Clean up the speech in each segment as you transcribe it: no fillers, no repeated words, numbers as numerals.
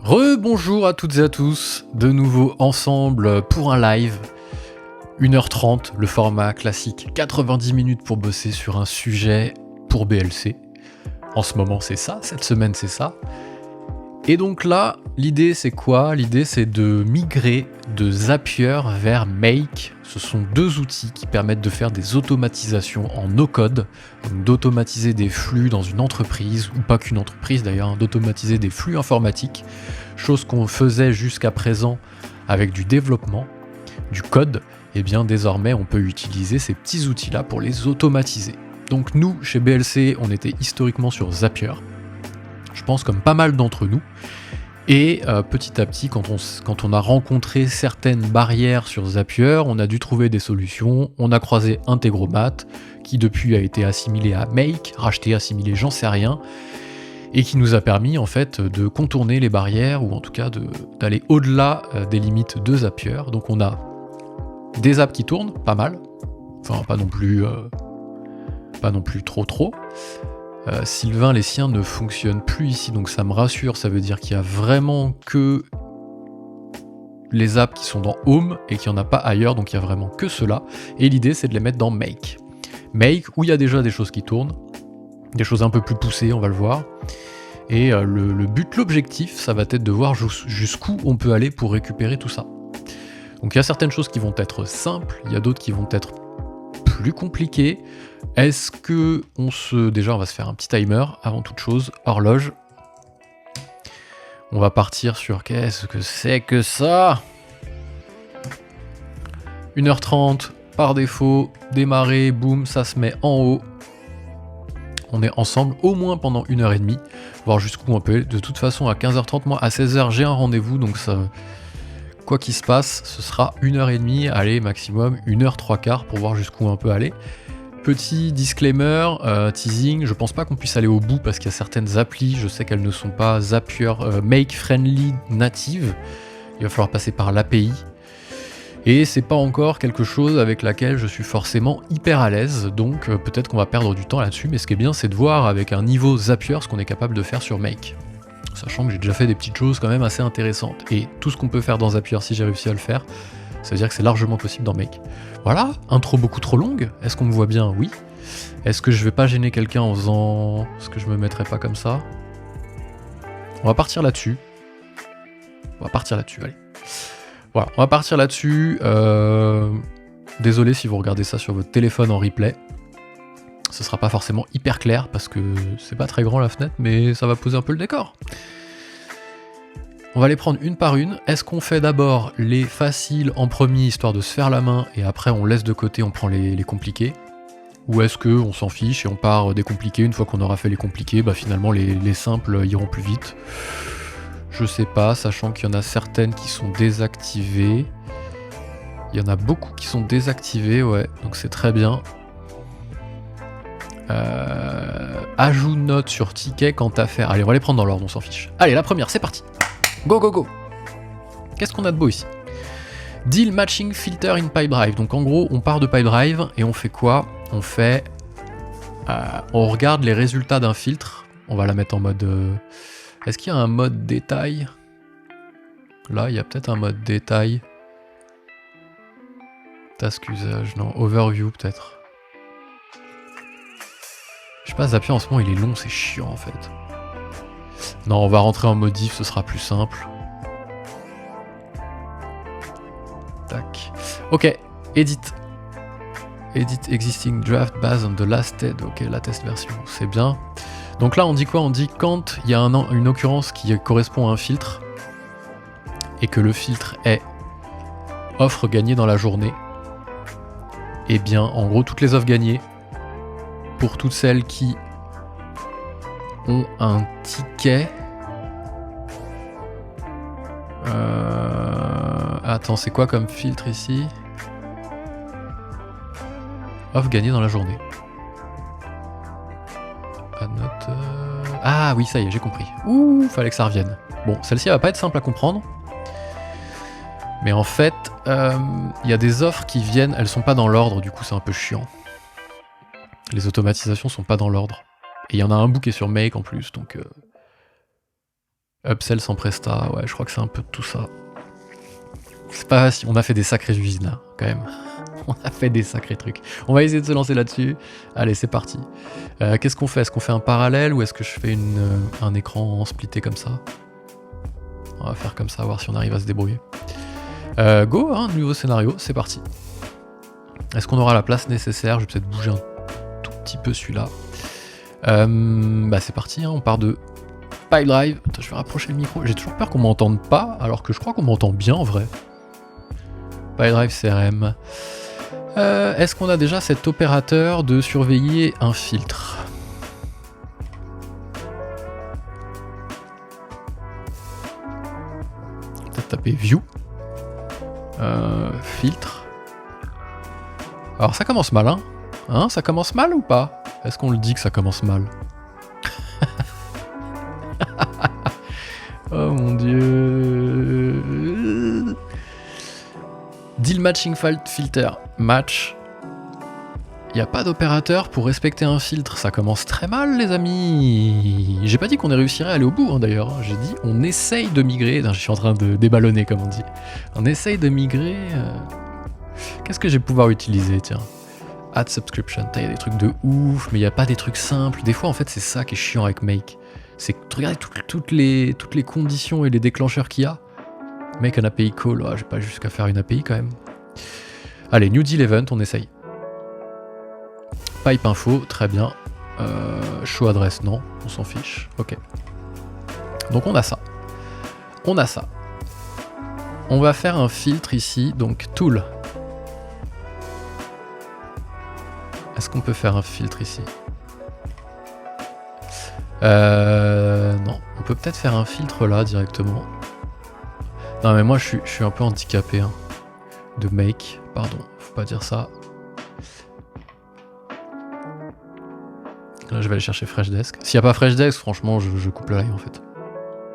Rebonjour à toutes et à tous, de nouveau ensemble pour un live, 1h30, le format classique, 90 minutes pour bosser sur un sujet pour BLC. En ce moment c'est ça, cette semaine c'est ça. Et donc là, l'idée c'est quoi? L'idée c'est de migrer de Zapier vers Make. Ce sont deux outils qui permettent de faire des automatisations en no-code, donc d'automatiser des flux dans une entreprise, ou pas qu'une entreprise d'ailleurs, d'automatiser des flux informatiques, chose qu'on faisait jusqu'à présent avec du développement, du code. Et bien désormais on peut utiliser ces petits outils-là pour les automatiser. Donc nous, chez BLC, on était historiquement sur Zapier, je pense comme pas mal d'entre nous, et petit à petit, quand on a rencontré certaines barrières sur Zapier, on a dû trouver des solutions. On a croisé Integromat, qui depuis a été assimilé à Make, racheté, assimilé, j'en sais rien, et qui nous a permis en fait de contourner les barrières, ou en tout cas d'aller au-delà des limites de Zapier. Donc on a des apps qui tournent, pas mal, enfin pas non plus trop. Sylvain, les siens ne fonctionnent plus ici, donc ça me rassure, ça veut dire qu'il y a vraiment que les apps qui sont dans Home et qu'il n'y en a pas ailleurs, donc il y a vraiment que cela. Et l'idée c'est de les mettre dans Make. Make, où il y a déjà des choses qui tournent, des choses un peu plus poussées, on va le voir. Et le but, l'objectif, ça va être de voir jusqu'où on peut aller pour récupérer tout ça. Donc il y a certaines choses qui vont être simples, il y a d'autres qui vont être plus compliquées. Est-ce que déjà on va se faire un petit timer avant toute chose, horloge. On va partir sur qu'est-ce que c'est que ça? 1h30 par défaut, démarrer, boum, ça se met en haut. On est ensemble au moins pendant 1h30, voir jusqu'où on peut aller. De toute façon à 15h30, moi à 16h j'ai un rendez-vous, donc ça, quoi qu'il se passe, ce sera 1h30, allez maximum 1h 3/4 pour voir jusqu'où on peut aller. Petit disclaimer, teasing, je pense pas qu'on puisse aller au bout parce qu'il y a certaines applis, je sais qu'elles ne sont pas Zapier Make Friendly native, il va falloir passer par l'API, et c'est pas encore quelque chose avec laquelle je suis forcément hyper à l'aise, donc peut-être qu'on va perdre du temps là-dessus, mais ce qui est bien c'est de voir avec un niveau Zapier ce qu'on est capable de faire sur Make. Sachant que j'ai déjà fait des petites choses quand même assez intéressantes, et tout ce qu'on peut faire dans Zapier si j'ai réussi à le faire, ça veut dire que c'est largement possible dans Make. Voilà, intro beaucoup trop longue, est-ce qu'on me voit bien? Oui. Est-ce que je vais pas gêner quelqu'un en faisant... Est-ce que je me mettrai pas comme ça? On va partir là-dessus. Allez. Voilà, on va partir là-dessus. Désolé si vous regardez ça sur votre téléphone en replay. Ce sera pas forcément hyper clair parce que c'est pas très grand la fenêtre, mais ça va poser un peu le décor. On va les prendre une par une. Est-ce qu'on fait d'abord les faciles en premier, histoire de se faire la main, et après on laisse de côté, on prend les compliqués? Ou est-ce qu'on s'en fiche et on part des compliqués, une fois qu'on aura fait les compliqués, bah finalement les simples iront plus vite? Je sais pas, sachant qu'il y en a certaines qui sont désactivées. Il y en a beaucoup qui sont désactivées, ouais, donc c'est très bien. Ajout note sur ticket quant à faire. Allez, on va les prendre dans l'ordre, on s'en fiche. Allez, la première, c'est parti. Go, go, go. Qu'est-ce qu'on a de beau ici? Deal matching filter in Pipedrive. Donc en gros, on part de Pipedrive et on fait quoi? On fait... on regarde les résultats d'un filtre. On va la mettre en mode... Est-ce qu'il y a un mode détail? Là, il y a peut-être un mode détail. Task usage, non. Overview peut-être. Je sais pas, Zapier en ce moment il est long, c'est chiant en fait. Non, on va rentrer en modif, ce sera plus simple. Tac. Ok, edit. Edit existing draft based on the last TED. Ok, la test version, c'est bien. Donc là on dit quoi? On dit quand il y a une occurrence qui correspond à un filtre et que le filtre est offre gagnée dans la journée, et bien en gros toutes les offres gagnées pour toutes celles qui ont un ticket. Attends, c'est quoi comme filtre ici? Offre gagnée dans la journée. Ah oui, ça y est, j'ai compris. Ouh, fallait que ça revienne. Bon, celle-ci elle va pas être simple à comprendre. Mais en fait, il y a des offres qui viennent, elles sont pas dans l'ordre, du coup c'est un peu chiant. Les automatisations sont pas dans l'ordre. Et il y en a un bout qui est sur Make en plus, donc Upsell sans presta, ouais, je crois que c'est un peu de tout ça. C'est pas facile, on a fait des sacrées usines là, quand même. On a fait des sacrés trucs. On va essayer de se lancer là-dessus. Allez, c'est parti. Qu'est-ce qu'on fait? Est-ce qu'on fait un parallèle ou est-ce que je fais un écran splitté comme ça? On va faire comme ça, voir si on arrive à se débrouiller. Go, hein, nouveau scénario, c'est parti. Est-ce qu'on aura la place nécessaire? Je vais peut-être bouger un tout petit peu celui-là. Bah c'est parti, hein, on part de Pipedrive. Attends, je vais rapprocher le micro. J'ai toujours peur qu'on m'entende pas, alors que je crois qu'on m'entend bien en vrai. Pipedrive CRM. Est-ce qu'on a déjà cet opérateur de surveiller un filtre? Peut-être taper View. Filtre. Alors ça commence mal, hein, ça commence mal ou pas? Est-ce qu'on le dit que ça commence mal? Oh mon dieu. Deal matching filter. Match. Il n'y a pas d'opérateur pour respecter un filtre. Ça commence très mal, les amis. J'ai pas dit qu'on réussirait à aller au bout, hein, d'ailleurs. J'ai dit on essaye de migrer. Non, je suis en train de déballonner, comme on dit. On essaye de migrer. Qu'est-ce que je vais pouvoir utiliser, tiens? Add subscription. Il y a des trucs de ouf, mais il n'y a pas des trucs simples. Des fois, en fait, c'est ça qui est chiant avec Make. C'est que regarder toutes les conditions et les déclencheurs qu'il y a. Make un API call. Oh, j'ai pas jusqu'à faire une API quand même. Allez, New Deal Event, on essaye. Pipe info, très bien. Show adresse, non, on s'en fiche. Ok. Donc on a ça. On a ça. On va faire un filtre ici, donc tool. Est-ce qu'on peut faire un filtre ici? Non, on peut peut-être faire un filtre là directement. Non mais moi je suis un peu handicapé hein, de make, pardon, faut pas dire ça. Là je vais aller chercher Freshdesk. S'il n'y a pas Freshdesk, franchement je coupe le live en fait.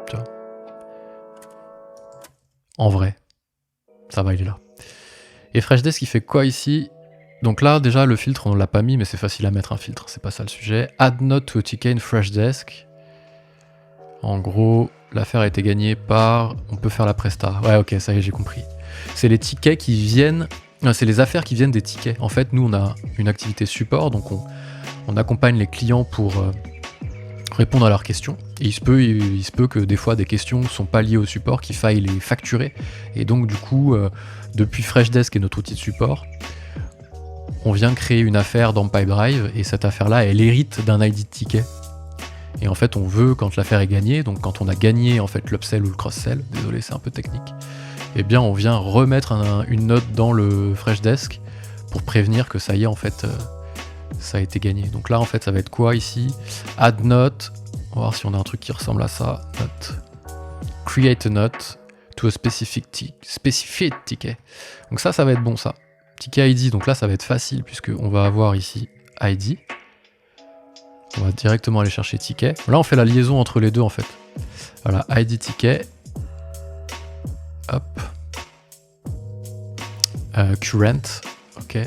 Tu vois. En vrai. Ça va, il est là. Et Freshdesk il fait quoi ici? Donc là déjà le filtre on l'a pas mis mais c'est facile à mettre un filtre, c'est pas ça le sujet. Add note to a ticket in Freshdesk. En gros, l'affaire a été gagnée par... On peut faire la presta. Ouais ok, ça y est, j'ai compris. C'est les tickets qui viennent... C'est les affaires qui viennent des tickets. En fait, nous on a une activité support, donc on accompagne les clients pour répondre à leurs questions. Et il se peut que des fois des questions ne sont pas liées au support, qu'il faille les facturer. Et donc du coup, depuis Freshdesk et notre outil de support, on vient créer une affaire dans Pipedrive et cette affaire-là, elle hérite d'un ID de ticket. Et en fait, on veut, quand l'affaire est gagnée, donc quand on a gagné en fait l'upsell ou le cross-sell, désolé, c'est un peu technique, eh bien on vient remettre une note dans le Freshdesk pour prévenir que ça y est, en fait, ça a été gagné. Donc là, en fait, ça va être quoi ici? Add note, on va voir si on a un truc qui ressemble à ça. Note. Create a note to a specific ticket. Donc ça va être bon, ça. Ticket ID, donc là, ça va être facile puisqu'on va avoir ici ID. On va directement aller chercher ticket. Là, on fait la liaison entre les deux, en fait. Voilà, ID ticket. Hop. Current. Ok.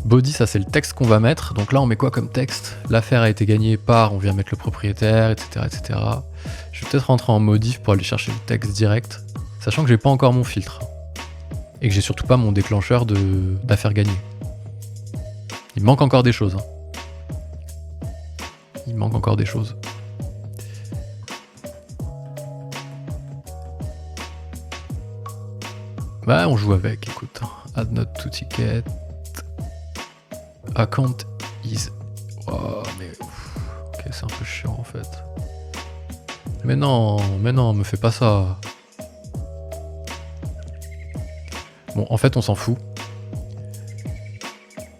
Body, ça c'est le texte qu'on va mettre. Donc là, on met quoi comme texte? L'affaire a été gagnée par, on vient mettre le propriétaire, etc., etc. Je vais peut-être rentrer en modif pour aller chercher le texte direct. Sachant que j'ai pas encore mon filtre. Et que j'ai surtout pas mon déclencheur d'affaires gagnées. Il manque encore des choses. Hein. Il manque encore des choses. Bah, on joue avec, écoute. Add note to ticket. Account is... Oh, mais... Ok, c'est un peu chiant, en fait. Mais non, me fais pas ça. Bon, en fait, on s'en fout.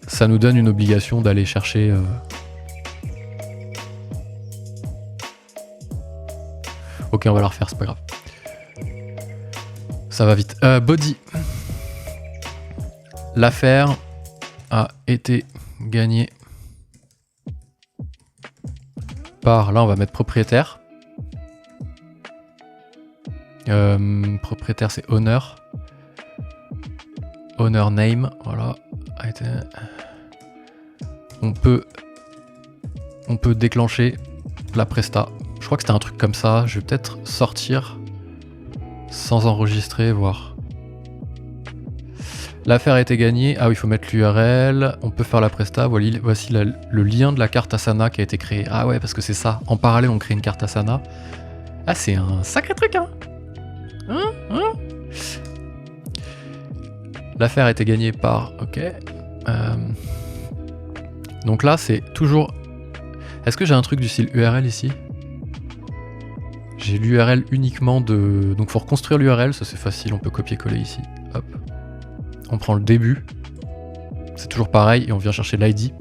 Ça nous donne une obligation d'aller chercher... Ok, on va la refaire, c'est pas grave. Ça va vite. Body. L'affaire a été gagnée par... Là, on va mettre propriétaire. Propriétaire, c'est owner. Owner name, voilà. A été... On peut déclencher la presta. Je crois que c'était un truc comme ça. Je vais peut-être sortir sans enregistrer, voir. L'affaire a été gagnée. Ah oui, il faut mettre l'URL. On peut faire la presta. Voici le lien de la carte Asana qui a été créée. Ah ouais, parce que c'est ça. En parallèle, on crée une carte Asana. Ah, c'est un sacré truc, hein. L'affaire a été gagnée par... Ok. Donc là, c'est toujours... Est-ce que j'ai un truc du style URL ici? J'ai l'URL uniquement de... Donc faut reconstruire l'URL, ça c'est facile, on peut copier-coller ici. Hop. On prend le début. C'est toujours pareil, et on vient chercher l'ID.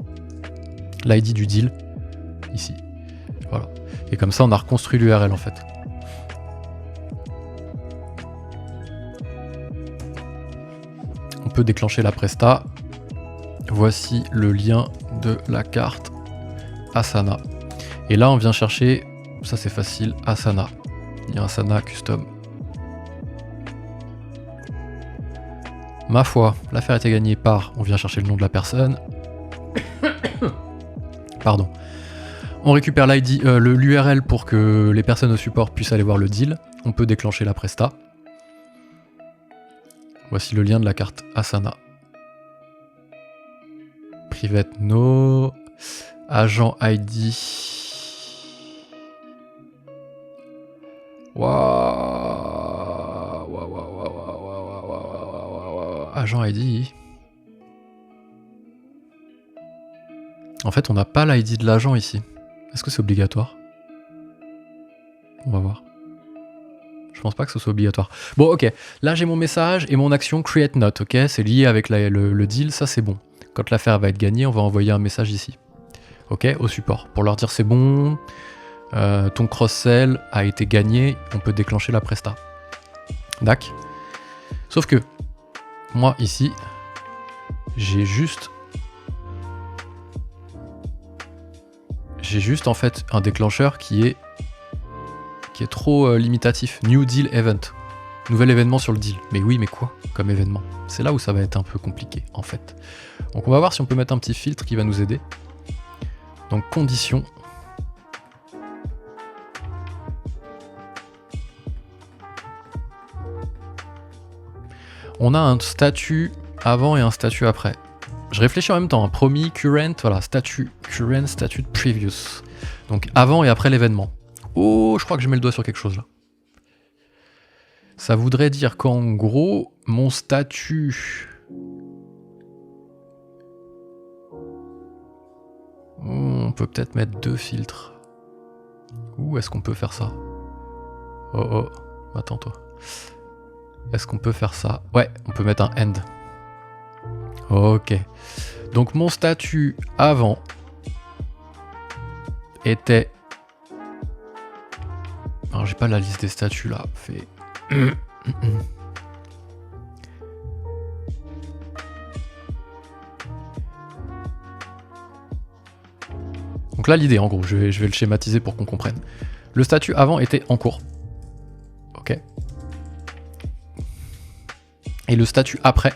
L'ID du deal. Ici. Voilà. Et comme ça, on a reconstruit l'URL en fait. On peut déclencher la presta. Voici le lien de la carte Asana. Et là, on vient chercher, ça c'est facile, Asana. Il y a Asana custom. Ma foi, l'affaire a été gagnée par, on vient chercher le nom de la personne. Pardon. On récupère l'ID, l'URL pour que les personnes au support puissent aller voir le deal. On peut déclencher la presta. Voici le lien de la carte Asana. Private no, agent ID. Agent ID. En fait, on n'a pas l'ID de l'agent ici. Est-ce que c'est obligatoire? On va voir. Je pense pas que ce soit obligatoire. Bon, ok. Là, j'ai mon message et mon action create note, ok? C'est lié avec le deal, ça c'est bon. Quand l'affaire va être gagnée, on va envoyer un message ici. Ok, au support. Pour leur dire c'est bon, ton cross-sell a été gagné, on peut déclencher la presta. Dac. Sauf que, moi ici, j'ai juste en fait un déclencheur qui est trop limitatif. New deal event. Nouvel événement sur le deal. Mais oui, mais quoi comme événement? C'est là où ça va être un peu compliqué, en fait. Donc on va voir si on peut mettre un petit filtre qui va nous aider. Donc conditions. On a un statut avant et un statut après. Je réfléchis en même temps. Promis, current, voilà, statut current, statut previous. Donc avant et après l'événement. Oh, je crois que je mets le doigt sur quelque chose là. Ça voudrait dire qu'en gros, mon statut... On peut peut-être mettre 2 filtres. Où est-ce qu'on peut faire ça? Oh, attends toi. Est-ce qu'on peut faire ça? Ouais, on peut mettre un end. Ok. Donc mon statut avant était... Alors j'ai pas la liste des statuts là. Fait... Donc là l'idée en gros, je vais le schématiser pour qu'on comprenne. Le statut avant était en cours. Ok. Et le statut après,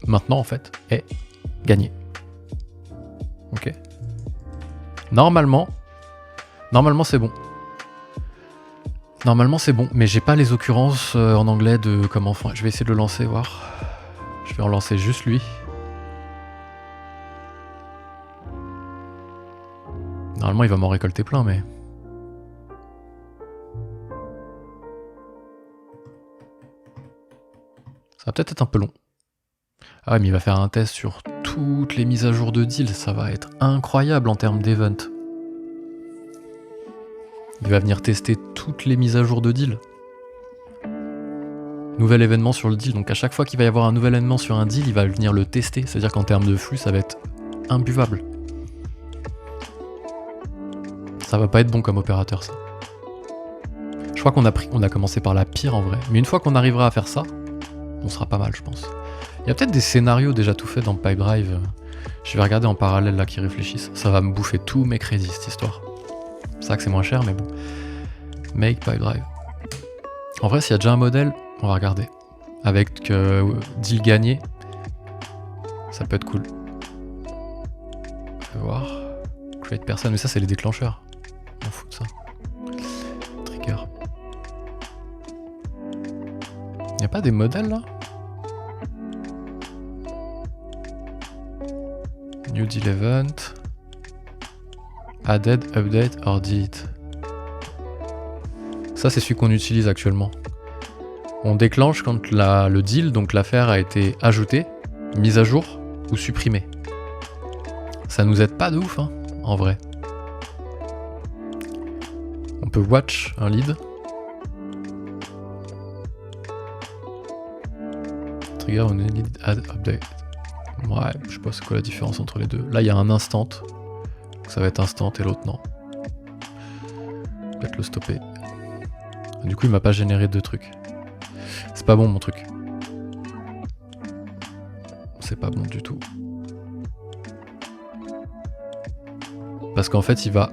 maintenant en fait, est gagné. Ok. Normalement c'est bon. Normalement c'est bon, mais j'ai pas les occurrences en anglais de comment faire. Je vais essayer de le lancer, voir. Je vais en lancer juste lui. Normalement il va m'en récolter plein, mais... Ça va peut-être être un peu long. Ah ouais, mais il va faire un test sur toutes les mises à jour de deal, ça va être incroyable en termes d'event. Il va venir tester toutes les mises à jour de deal. Nouvel événement sur le deal, donc à chaque fois qu'il va y avoir un nouvel événement sur un deal, il va venir le tester, c'est-à-dire qu'en termes de flux, ça va être imbuvable. Ça va pas être bon comme opérateur, ça. Je crois qu'on a commencé par la pire en vrai, mais une fois qu'on arrivera à faire ça, on sera pas mal, je pense. Il y a peut-être des scénarios déjà tout faits dans Pipedrive. Je vais regarder en parallèle là qui réfléchissent. Ça va me bouffer tous mes crédits cette histoire. C'est vrai que c'est moins cher, mais bon. Make Pipedrive. En vrai, s'il y a déjà un modèle, on va regarder. Avec deal gagné, ça peut être cool. On va voir. Create personne, mais ça c'est les déclencheurs. On m'en fout de ça. Trigger. Y a pas des modèles là? New deal event. Added, update or delete. Ça c'est celui qu'on utilise actuellement. On déclenche quand le deal, donc l'affaire a été ajoutée, mise à jour ou supprimée. Ça nous aide pas de ouf, hein, en vrai. On peut watch un lead. Trigger on lead add update. Ouais, je sais pas c'est quoi la différence entre les deux. Là il y a un instant. Ça va être instant et l'autre non. Peut-être le stopper. Du coup il m'a pas généré de trucs. C'est pas bon mon truc. C'est pas bon du tout. Parce qu'en fait il va...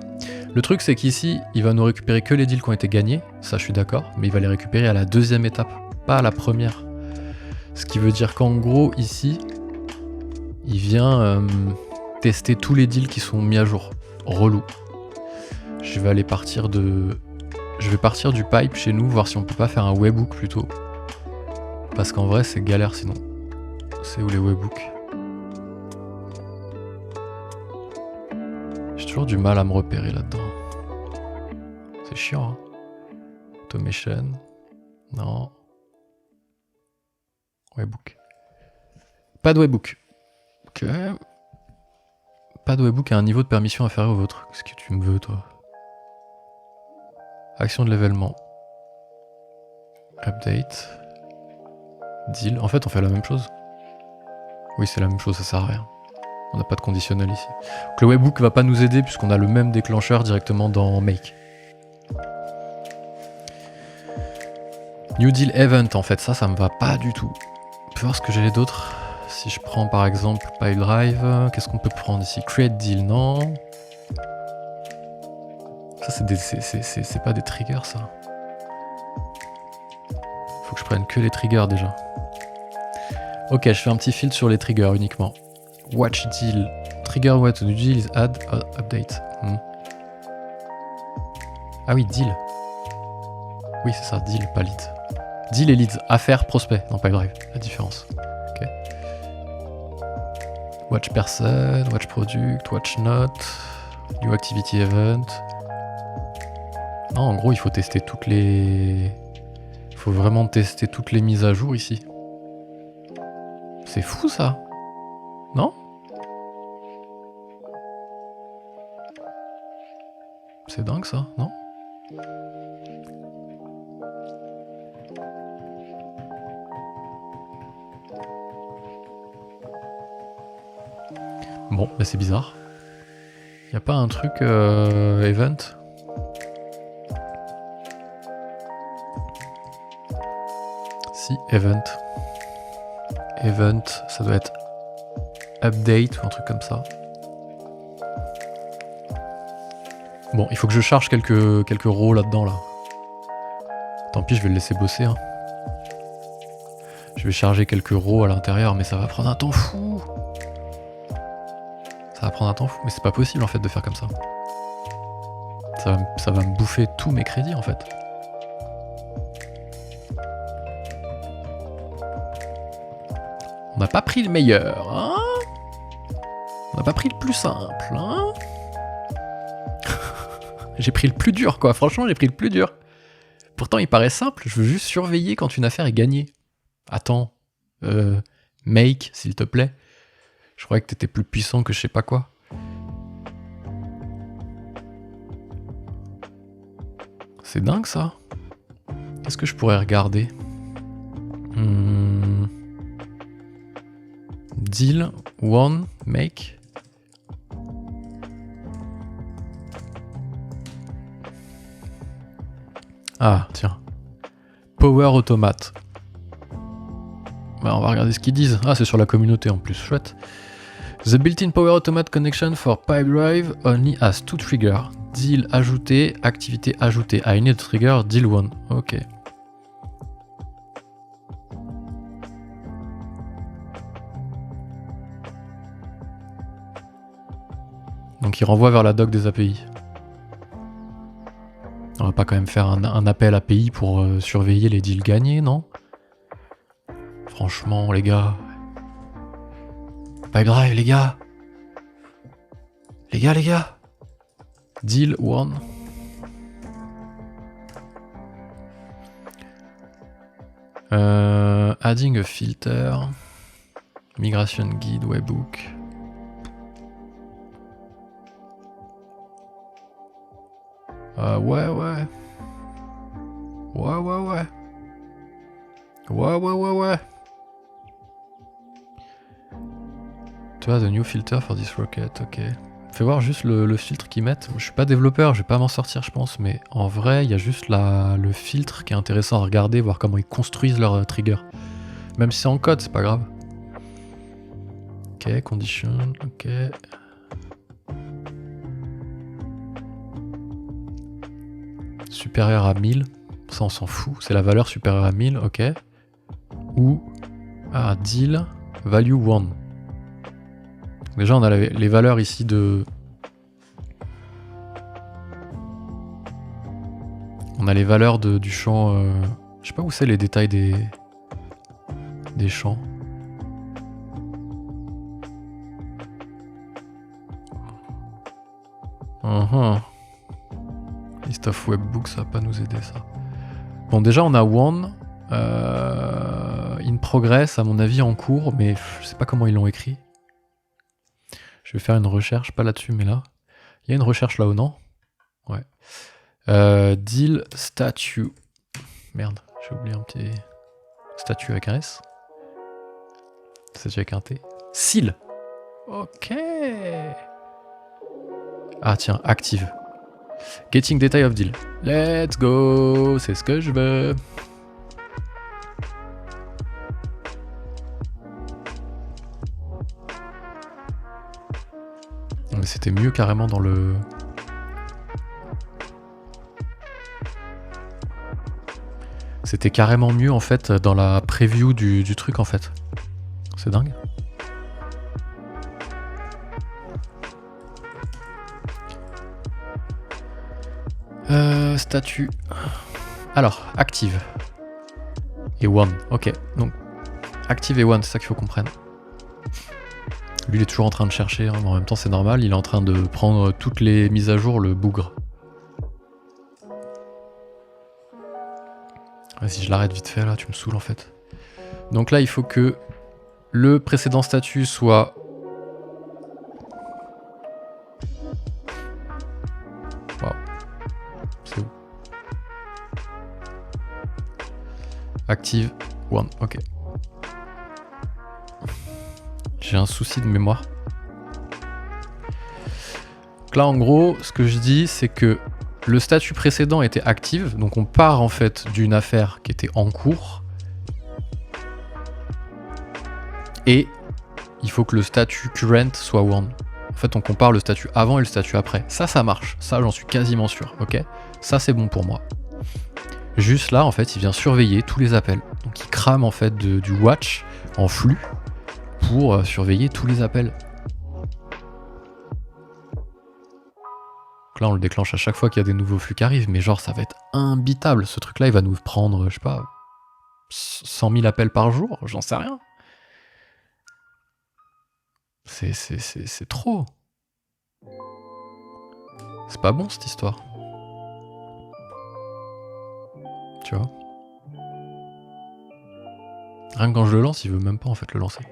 Le truc c'est qu'ici il va nous récupérer que les deals qui ont été gagnés. Ça je suis d'accord. Mais il va les récupérer à la deuxième étape. Pas à la première. Ce qui veut dire qu'en gros ici... Il vient tester tous les deals qui sont mis à jour. Relou. Je vais aller partir de... Je vais partir du pipe chez nous, voir si on peut pas faire un webhook plutôt. Parce qu'en vrai c'est galère sinon. C'est où les webhooks? J'ai toujours du mal à me repérer là-dedans. C'est chiant, hein. Automation. Non. Webhook. Pas de webhook. Ok. Pas de webhook à un niveau de permission inférieur au vôtre. Qu'est-ce que tu me veux, toi? Action de l'événement. Update. Deal. En fait, on fait la même chose. Oui, c'est la même chose, ça sert à rien. On n'a pas de conditionnel ici. Donc, le webhook va pas nous aider puisqu'on a le même déclencheur directement dans Make. New Deal Event, en fait, ça me va pas du tout. On peut voir ce que j'ai d'autres. Si je prends par exemple PileDrive, qu'est-ce qu'on peut prendre ici? Create Deal, non. Ça, c'est pas des triggers, ça. Faut que je prenne que les triggers déjà. Ok, je fais un petit filtre sur les triggers uniquement. Watch Deal. Trigger what the deal is add update. Ah oui, Deal. Oui, c'est ça, Deal, pas Lead. Deal et Leads. Affaire, prospect. Non, PileDrive. La différence. Ok. Watch person, watch product, watch note, new activity event. Non, en gros, il faut tester toutes les... Il faut vraiment tester toutes les mises à jour ici. C'est fou, ça. Non? C'est dingue, ça, non? Bon, bah c'est bizarre. Y a pas un truc event? Si, event. Event, ça doit être update ou un truc comme ça. Bon, il faut que je charge quelques rows là-dedans, là. Tant pis, je vais le laisser bosser, hein. Je vais charger quelques rows à l'intérieur, mais ça va prendre un temps fou. Ça va prendre un temps fou, mais c'est pas possible en fait de faire comme ça. Ça va me bouffer tous mes crédits en fait. On n'a pas pris le meilleur, hein? On n'a pas pris le plus simple, hein? J'ai pris le plus dur quoi, franchement j'ai pris le plus dur. Pourtant il paraît simple, je veux juste surveiller quand une affaire est gagnée. Attends, make s'il te plaît. Je croyais que t'étais plus puissant que je sais pas quoi. C'est dingue ça. Est-ce que je pourrais regarder? Deal, one, make. Ah, tiens. Power Automate. Bah, on va regarder ce qu'ils disent. Ah, c'est sur la communauté en plus, chouette. The built-in Power Automate connection for PipeDrive only has 2 triggers. Deal ajouté, activité ajoutée. I need a trigger, deal 1. Ok. Donc Donc il renvoie vers la doc des API. On va pas quand même faire un appel API pour surveiller les deals gagnés, non? Franchement, les gars. Pipedrive, les gars. Les gars. Deal one. Adding a filter. Migration guide, webhook. Ouais. Tu vois, the new filter for this rocket, ok. Fais voir juste le filtre qu'ils mettent. Je suis pas développeur, je vais pas m'en sortir, je pense, mais en vrai, il y a juste le filtre qui est intéressant à regarder, voir comment ils construisent leur trigger. Même si c'est en code, c'est pas grave. Ok, condition, ok. Supérieur à 1000, ça on s'en fout, c'est la valeur supérieure à 1000, ok. Ou deal value 1. Déjà on a les valeurs ici de... On a les valeurs du champ... Je sais pas où c'est les détails des champs. List of webbook, ça va pas nous aider ça. Bon, déjà on a one in progress, à mon avis en cours, mais je sais pas comment ils l'ont écrit. Je vais faire une recherche, pas là-dessus, mais là. Il y a une recherche là-haut, non? Ouais. Deal statue. Merde, j'ai oublié un petit... Statue avec un S. Statue avec un T. Seal. Ok. Ah tiens, active. Getting detail of deal. Let's go, c'est ce que je veux. Mais c'était mieux carrément dans le... C'était carrément mieux en fait dans la preview du truc en fait. C'est dingue. Statut. Alors, active. Et one. Ok, donc active et one, c'est ça qu'il faut qu'on prenne. Lui il est toujours en train de chercher, hein, mais en même temps c'est normal, il est en train de prendre toutes les mises à jour, le bougre. Vas-y, je l'arrête vite fait là, tu me saoules en fait. Donc là il faut que le précédent statut soit... Waouh. C'est où? Active one, ok. J'ai un souci de mémoire. Donc là en gros, ce que je dis c'est que le statut précédent était active, donc on part en fait d'une affaire qui était en cours. Et il faut que le statut current soit one. En fait on compare le statut avant et le statut après. Ça marche, ça j'en suis quasiment sûr, ok. Ça c'est bon pour moi. Juste là en fait il vient surveiller tous les appels. Donc il crame en fait du watch en flux pour surveiller tous les appels. Donc là on le déclenche à chaque fois qu'il y a des nouveaux flux qui arrivent, mais genre ça va être imbitable. Ce truc là il va nous prendre, je sais pas, 100 000 appels par jour, j'en sais rien. C'est trop. C'est pas bon cette histoire. Tu vois. Rien que quand je le lance, il veut même pas en fait le lancer.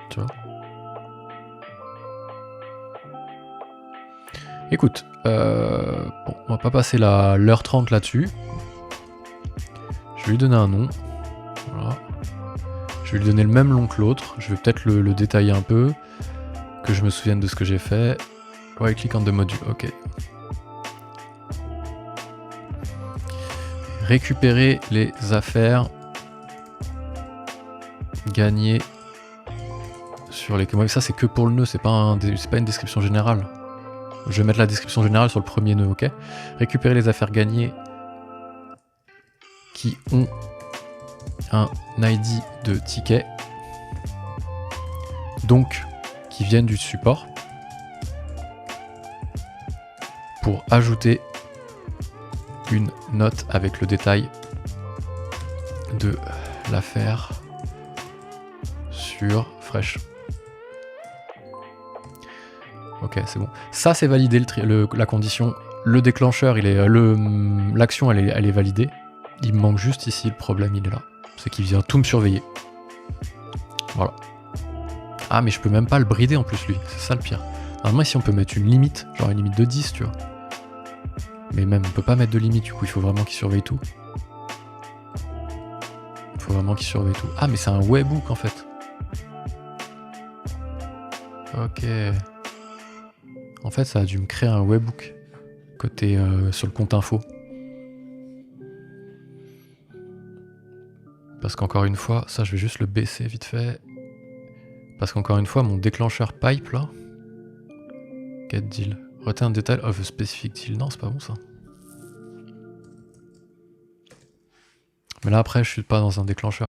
Tu vois. Écoute, bon, on va pas passer l'heure 30 là-dessus. Je vais lui donner un nom. Voilà. Je vais lui donner le même nom que l'autre. Je vais peut-être le détailler un peu. Que je me souvienne de ce que j'ai fait. Ouais, click on the module, ok. Récupérer les affaires gagnées sur les... Ça c'est que pour le nœud, c'est pas une description générale. Je vais mettre la description générale sur le premier nœud, ok. Récupérer les affaires gagnées qui ont un ID de ticket, donc qui viennent du support. pour ajouter une note avec le détail de l'affaire sur Fresh. Ok, c'est bon. Ça, c'est validé, la condition. Le déclencheur, l'action, elle est validée. Il me manque juste ici, le problème, il est là. C'est qu'il vient tout me surveiller. Voilà. Ah, mais je peux même pas le brider en plus, lui. C'est ça le pire. Normalement, ici, on peut mettre une limite. Genre une limite de 10, tu vois. Mais même, on peut pas mettre de limite, du coup. Il faut vraiment qu'il surveille tout. Il faut vraiment qu'il surveille tout. Ah, mais c'est un webhook, en fait. Ok. En fait, ça a dû me créer un webhook. Côté sur le compte info. Parce qu'encore une fois, ça, je vais juste le baisser vite fait. Parce qu'encore une fois, mon déclencheur pipe, là... Get deal. Retain detail of a specific deal. Non, c'est pas bon, ça. Mais là, après, je suis pas dans un déclencheur.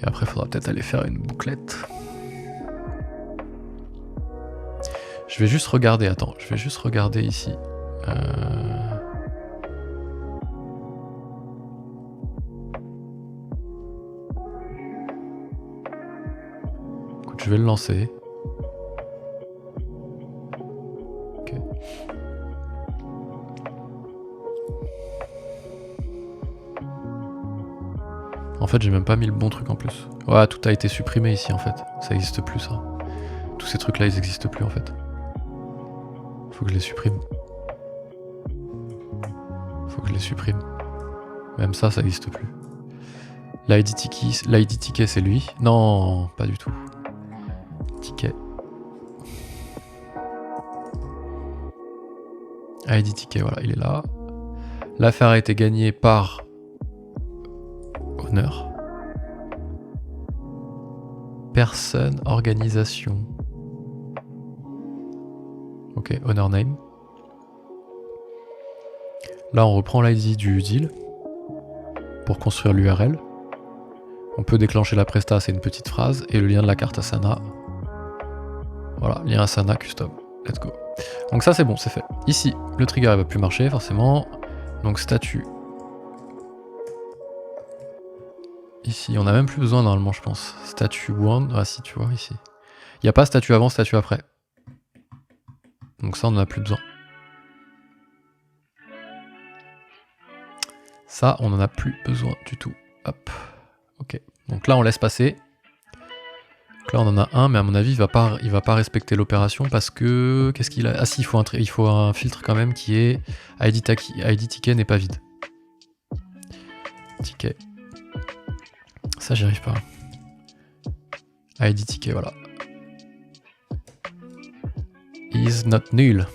Et après, il faudra peut-être aller faire une bouclette. Je vais juste regarder, attends, je vais juste regarder ici. Écoute, je vais le lancer. Ok. En fait, j'ai même pas mis le bon truc en plus. Ouais, tout a été supprimé ici en fait. Ça existe plus ça. Tous ces trucs là, ils existent plus en fait. Faut que je les supprime. Faut que je les supprime. Même ça n'existe plus. L'ID ticket, c'est lui. Non, pas du tout. Ticket. ID ticket, voilà, il est là. L'affaire a été gagnée par honneur. Personne, organisation. Ok, honor name. Là, on reprend l'ID du deal pour construire l'URL. On peut déclencher la presta, c'est une petite phrase, et le lien de la carte Asana. Voilà, lien Asana custom. Let's go. Donc ça, c'est bon, c'est fait. Ici, le trigger, il va plus marcher, forcément. Donc statut. Ici, on n'a même plus besoin normalement, je pense. Statut one. Ah si, tu vois, ici. Il n'y a pas statut avant, statut après. Donc ça, on n'en a plus besoin. Ça, on n'en a plus besoin du tout. Hop. Ok. Donc là, on laisse passer. Donc là, on en a un, mais à mon avis, il va pas respecter l'opération parce que... Qu'est-ce qu'il a? Ah si, il faut un filtre quand même qui est ID ticket n'est pas vide. Ticket. Ça, j'y arrive pas. ID ticket, voilà. Is not null.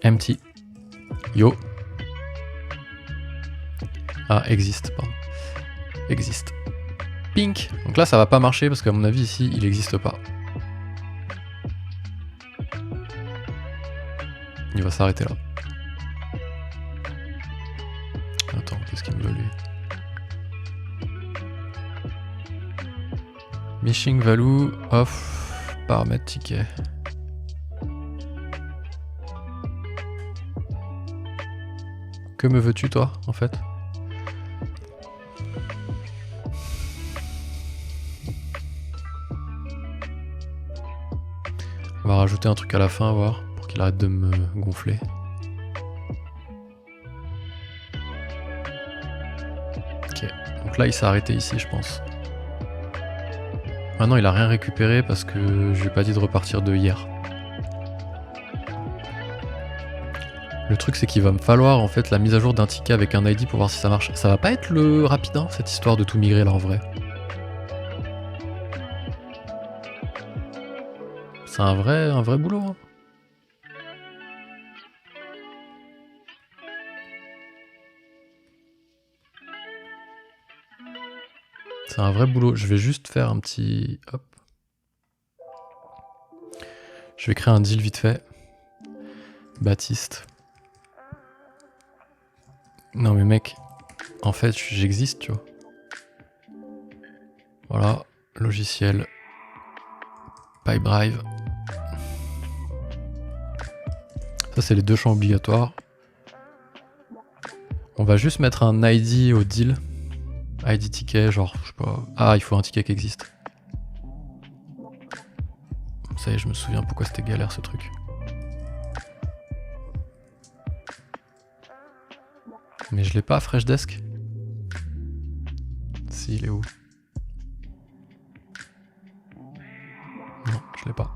Empty. Yo. Ah, existe, pardon. Existe. Pink. Donc là, ça va pas marcher parce qu'à mon avis, ici, il n'existe pas. Il va s'arrêter là. Attends, qu'est-ce qu'il me veut, lui? Missing value of paramètre ticket. Que me veux-tu, toi, en fait? On va rajouter un truc à la fin, voir, pour qu'il arrête de me gonfler. Ok, donc là il s'est arrêté ici, je pense. Maintenant il a rien récupéré parce que je lui ai pas dit de repartir de hier. Le truc c'est qu'il va me falloir en fait la mise à jour d'un ticket avec un ID pour voir si ça marche. Ça va pas être le rapide, hein, cette histoire de tout migrer là en vrai. C'est un vrai boulot. Hein. C'est un vrai boulot. Je vais juste faire un petit... Hop. Je vais créer un deal vite fait. Baptiste. Non mais mec, en fait j'existe, tu vois. Voilà, logiciel. Pipedrive. Ça c'est les deux champs obligatoires. On va juste mettre un ID au deal. ID ticket, genre, je sais pas... Ah, il faut un ticket qui existe. Ça y est, je me souviens pourquoi c'était galère ce truc. Mais je l'ai pas, Freshdesk. Si, il est où? Non, je l'ai pas.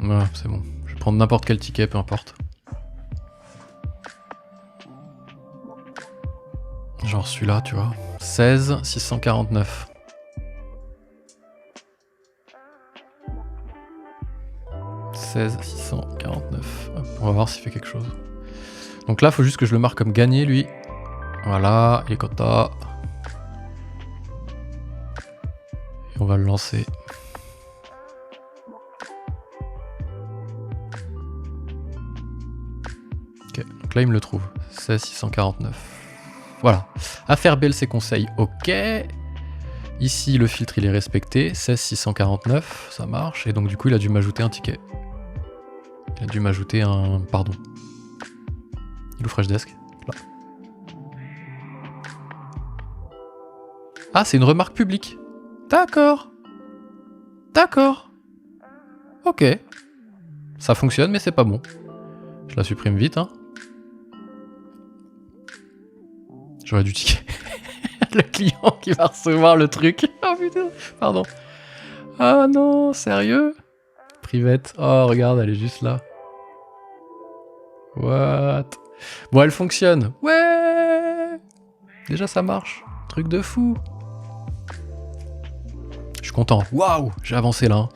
Voilà, c'est bon. Je vais prendre n'importe quel ticket, peu importe. Genre celui-là, tu vois. 16 649. On va voir s'il fait quelque chose. Donc là, il faut juste que je le marque comme gagné, lui. Voilà, il est content. Et on va le lancer. Ok, donc là, il me le trouve. 16 649. Voilà. Affaire BLC conseil, ok. Ici, le filtre, il est respecté. 16 649, ça marche. Et donc, du coup, il a dû m'ajouter un ticket. Il a dû m'ajouter un... Pardon. Il ouvre Freshdesk. Là. Ah, c'est une remarque publique. D'accord. D'accord. Ok. Ça fonctionne, mais c'est pas bon. Je la supprime vite, hein. J'aurais dû ticket. Le client qui va recevoir le truc. Oh putain, pardon. Ah non, sérieux? Private. Oh, regarde, elle est juste là. What? Bon, elle fonctionne. Ouais! Déjà, ça marche. Truc de fou. Je suis content. Waouh! J'ai avancé là. Hein.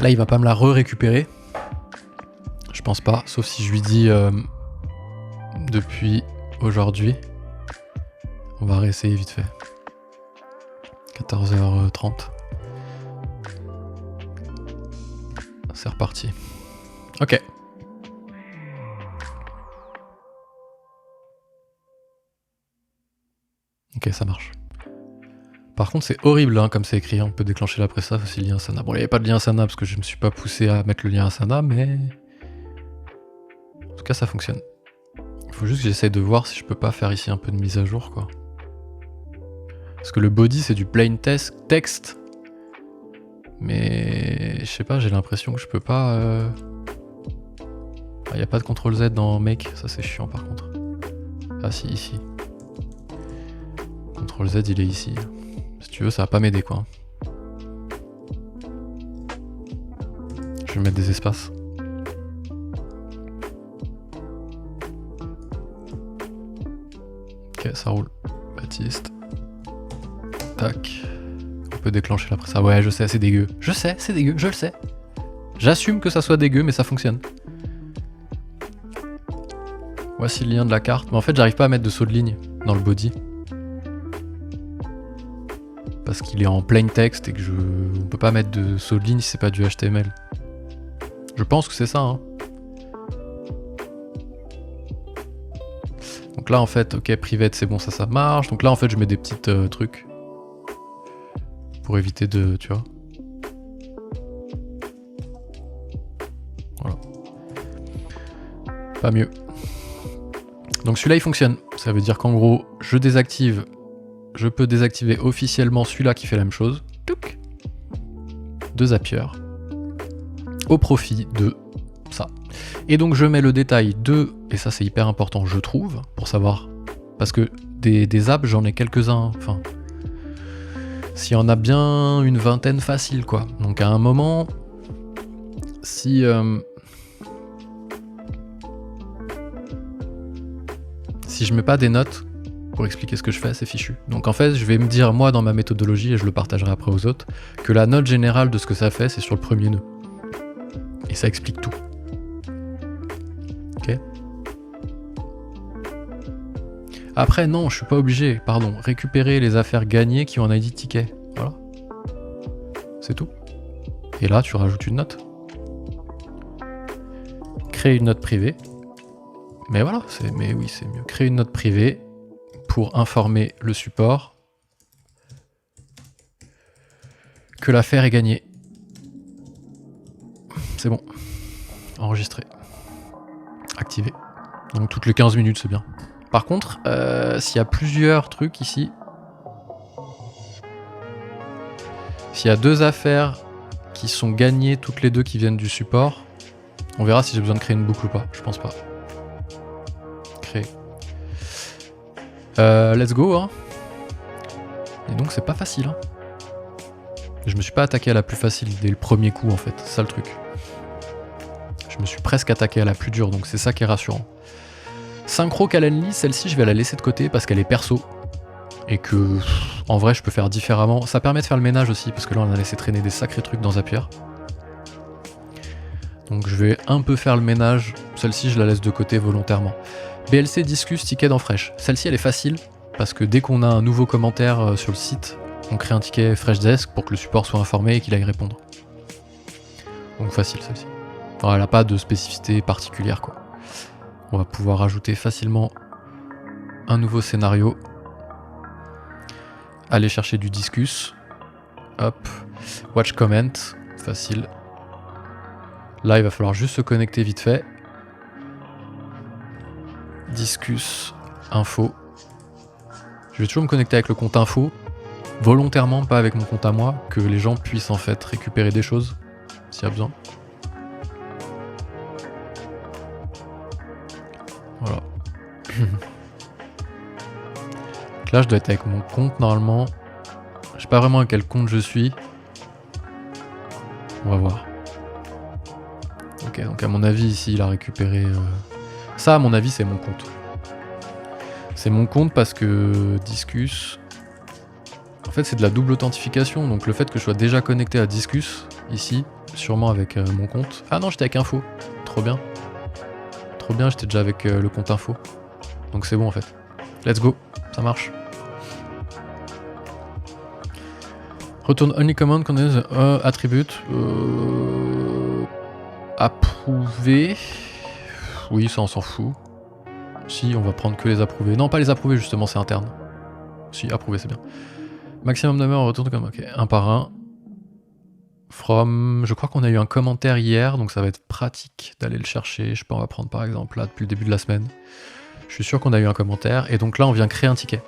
Là, il va pas me la récupérer. Je pense pas, sauf si je lui dis depuis aujourd'hui. On va réessayer vite fait. 14h30. C'est reparti. Ok. Ok, ça marche. Par contre, c'est horrible hein, comme c'est écrit. On peut déclencher la presta aussi lien Asana. Bon, il n'y avait pas de lien Asana parce que je me suis pas poussé à mettre le lien Asana, mais en tout cas, ça fonctionne. Il faut juste que j'essaye de voir si je peux pas faire ici un peu de mise à jour, quoi. Parce que le body, c'est du plain text. Mais je sais pas, j'ai l'impression que je peux pas. Il n'y a pas de CTRL Z dans Make, ça c'est chiant par contre. Ah si, ici. CTRL Z, il est ici. Si tu veux, ça va pas m'aider quoi. Je vais mettre des espaces. Ok, ça roule. Baptiste. Tac. On peut déclencher la presse. Ah ouais, je sais, c'est dégueu. Je sais, c'est dégueu, je le sais. J'assume que ça soit dégueu, mais ça fonctionne. Voici le lien de la carte. Mais en fait, j'arrive pas à mettre de saut de ligne dans le body. Parce qu'il est en plain text et que on peut pas mettre de saut de ligne si c'est pas du HTML. Je pense que c'est ça, hein. Donc là, en fait, ok, private, c'est bon, ça marche. Donc là, en fait, je mets des petits trucs. Pour éviter de, tu vois. Voilà. Pas mieux. Donc celui-là, il fonctionne. Ça veut dire qu'en gros, je peux désactiver officiellement celui-là qui fait la même chose. Touc. De Zapier. Au profit de ça. Et donc je mets le détail de, et ça c'est hyper important, je trouve, pour savoir. Parce que des apps, j'en ai quelques-uns. Enfin, s'il y en a bien une vingtaine facile, quoi. Donc à un moment, si je mets pas des notes pour expliquer ce que je fais, c'est fichu. Donc en fait, je vais me dire, moi, dans ma méthodologie, et je le partagerai après aux autres, que la note générale de ce que ça fait, c'est sur le premier nœud. Et ça explique tout. Ok. Après, non, je suis pas obligé, pardon, récupérer les affaires gagnées qui ont un ID ticket. Voilà. C'est tout. Et là, tu rajoutes une note. Créer une note privée. Mais voilà, mais oui, c'est mieux. Créer une note privée pour informer le support que l'affaire est gagnée. C'est bon. Enregistré. Activé. Donc toutes les 15 minutes, c'est bien. Par contre, s'il y a plusieurs trucs ici, s'il y a deux affaires qui sont gagnées toutes les deux qui viennent du support, on verra si j'ai besoin de créer une boucle ou pas. Je pense pas. Créer. Let's go, hein. Et donc c'est pas facile, hein. Je me suis pas attaqué à la plus facile dès le premier coup, en fait. C'est ça le truc. Je me suis presque attaqué à la plus dure, donc c'est ça qui est rassurant. Synchro Calendly, celle-ci, je vais la laisser de côté parce qu'elle est perso. Et que, en vrai, je peux faire différemment. Ça permet de faire le ménage aussi, parce que là, on a laissé traîner des sacrés trucs dans Zapier. Donc je vais un peu faire le ménage. Celle-ci, je la laisse de côté volontairement. BLC Discuss Ticket dans Fresh. Celle-ci, elle est facile, parce que dès qu'on a un nouveau commentaire sur le site, on crée un ticket Freshdesk pour que le support soit informé et qu'il aille répondre. Donc facile, celle-ci. Enfin, elle n'a pas de spécificité particulière, quoi. On va pouvoir ajouter facilement un nouveau scénario. Aller chercher du Discuss. Hop. Watch comment. Facile. Là, il va falloir juste se connecter vite fait. Discuss. Info. Je vais toujours me connecter avec le compte info. Volontairement, pas avec mon compte à moi. Que les gens puissent en fait récupérer des choses. S'il y a besoin. Voilà. Donc là, je dois être avec mon compte normalement. Je sais pas vraiment à quel compte je suis. On va voir. Ok, donc à mon avis, ici, il a récupéré... Ça, à mon avis, c'est mon compte. C'est mon compte parce que Discus... En fait, c'est de la double authentification. Donc le fait que je sois déjà connecté à Discus, ici, sûrement avec mon compte... Ah non, j'étais avec Info. Trop bien. Trop bien, j'étais déjà avec le compte Info. Donc c'est bon, en fait. Let's go. Ça marche. Retourne only command quand on attribute. Approuvé. Oui, ça on s'en fout. Si, on va prendre que les approuvés. Non, pas les approuvés, justement, c'est interne. Si, approuvé, c'est bien. Maximum number, retourne comme. Ok, un par un. From. Je crois qu'on a eu un commentaire hier, donc ça va être pratique d'aller le chercher. Je sais pas, on va prendre par exemple là depuis le début de la semaine. Je suis sûr qu'on a eu un commentaire. Et donc là, on vient créer un ticket.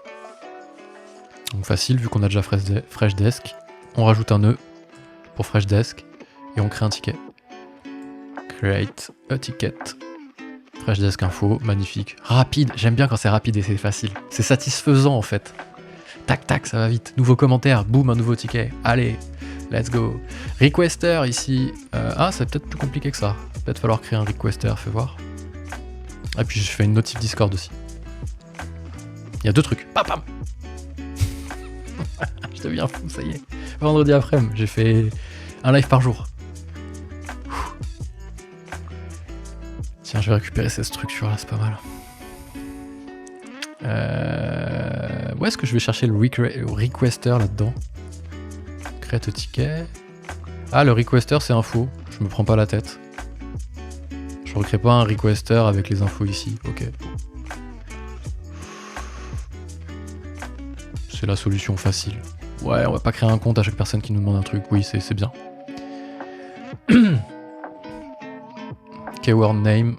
Donc facile, vu qu'on a déjà Freshdesk. On rajoute un nœud pour Freshdesk. Et on crée un ticket. Create a ticket. Freshdesk info, magnifique. Rapide, j'aime bien quand c'est rapide et c'est facile. C'est satisfaisant en fait. Tac tac, ça va vite. Nouveau commentaire, boum, un nouveau ticket. Allez, let's go. Requester ici. Ah, c'est peut-être plus compliqué que ça. Peut-être falloir créer un requester, fais voir. Et puis je fais une notif Discord aussi. Il y a deux trucs. Pam pam. Je deviens fou, ça y est. Vendredi après-midi, j'ai fait un live par jour. Tiens, je vais récupérer cette structure là, c'est pas mal. Où est-ce que je vais chercher le requester là-dedans? Create a ticket. Ah, le requester c'est info, je me prends pas la tête. Je recrée pas un requester avec les infos ici, ok. C'est la solution facile. Ouais, on va pas créer un compte à chaque personne qui nous demande un truc, oui, c'est bien. Keyword name.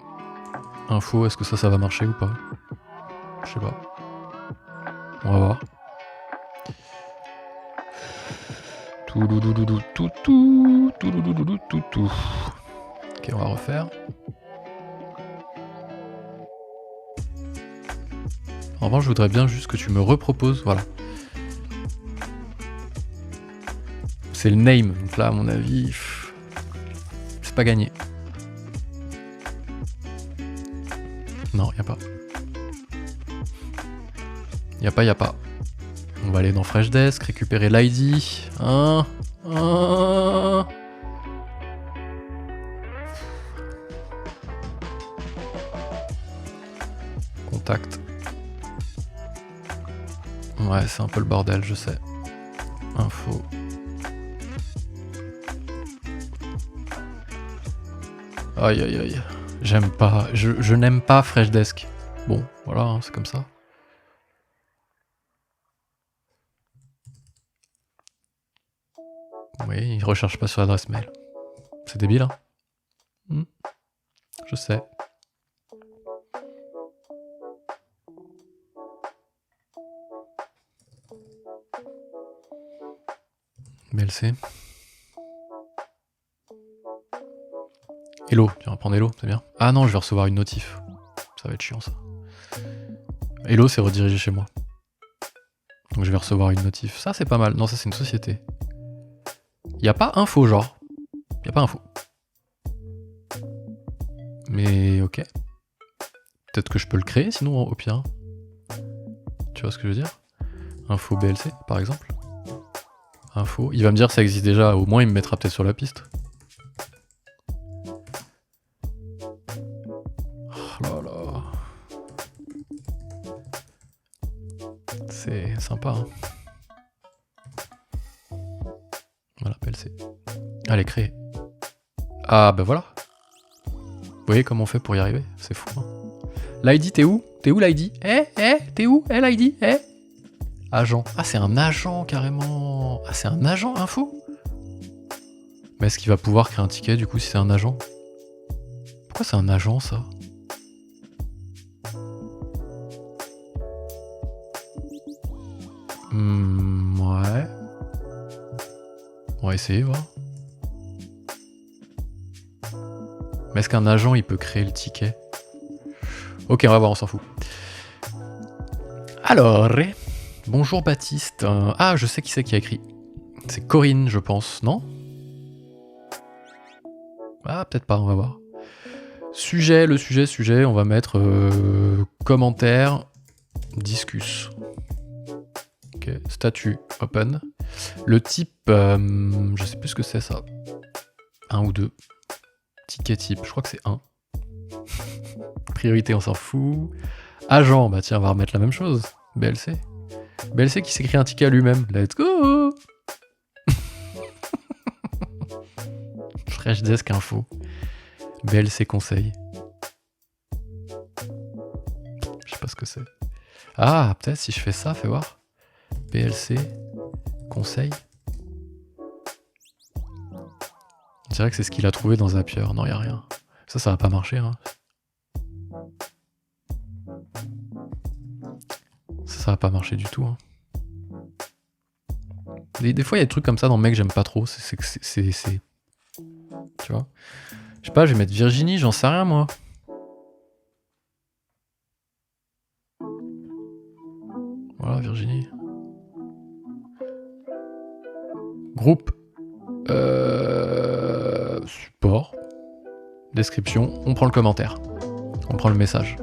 Info, est-ce que ça va marcher ou pas? Je sais pas. On va voir. Ok, on va refaire. En revanche, je voudrais bien juste que tu me reproposes, voilà. C'est le name, donc là, à mon avis, c'est pas gagné. Non, y a pas. Y a pas. On va aller dans Freshdesk, récupérer l'ID. Contact. Ouais, c'est un peu le bordel, je sais. Info. Aïe aïe aïe. J'aime pas. Je n'aime pas Freshdesk. Bon, voilà, hein, c'est comme ça. Oui, il recherche pas sur l'adresse mail. C'est débile, hein. Je sais. BLC. Hello, tu vas prendre Hello, c'est bien. Ah non, je vais recevoir une notif. Ça va être chiant ça. Hello, c'est redirigé chez moi. Donc je vais recevoir une notif. Ça c'est pas mal. Non, ça c'est une société. Y a pas info genre. Y a pas info. Mais ok. Peut-être que je peux le créer sinon au pire. Tu vois ce que je veux dire? Info BLC par exemple. Info. Il va me dire que ça existe déjà. Au moins il me mettra peut-être sur la piste. Oh là là. C'est sympa, hein. Voilà, PLC. Allez, créer. Ah, bah voilà. Vous voyez comment on fait pour y arriver? C'est fou, hein. L'ID, t'es où? T'es où l'ID? T'es où? L'ID? Agent. Ah, c'est un agent, carrément. Ah, c'est un agent info? Mais est-ce qu'il va pouvoir créer un ticket, du coup, si c'est un agent? Pourquoi c'est un agent, ça? Ouais. On va essayer, voir. Mais est-ce qu'un agent, il peut créer le ticket? Ok, on va voir, on s'en fout. Alors, Bonjour Baptiste. Ah, je sais qui c'est qui a écrit. C'est Corinne, je pense, non? Ah, peut-être pas, on va voir. Sujet, on va mettre commentaire, discus. Ok, statut, open. Le type, je sais plus ce que c'est ça. 1 ou 2. Ticket type, je crois que c'est 1. Priorité, on s'en fout. Agent, bah tiens, on va remettre la même chose. BLC. BLC qui s'écrit un ticket à lui-même. Let's go. Fresh Desk Info. BLC conseil. Je sais pas ce que c'est. Ah, peut-être si je fais ça, fais voir. BLC conseil. Je dirais que c'est ce qu'il a trouvé dans Zapier. Non, y a rien. Ça va pas marcher. Hein. Ça va pas marcher du tout. Hein. Des fois, il y a des trucs comme ça dans le mec, j'aime pas trop. C'est. Tu vois? Je sais pas, je vais mettre Virginie, j'en sais rien, moi. Voilà, Virginie. Groupe. Support. Description. On prend le commentaire. On prend le message.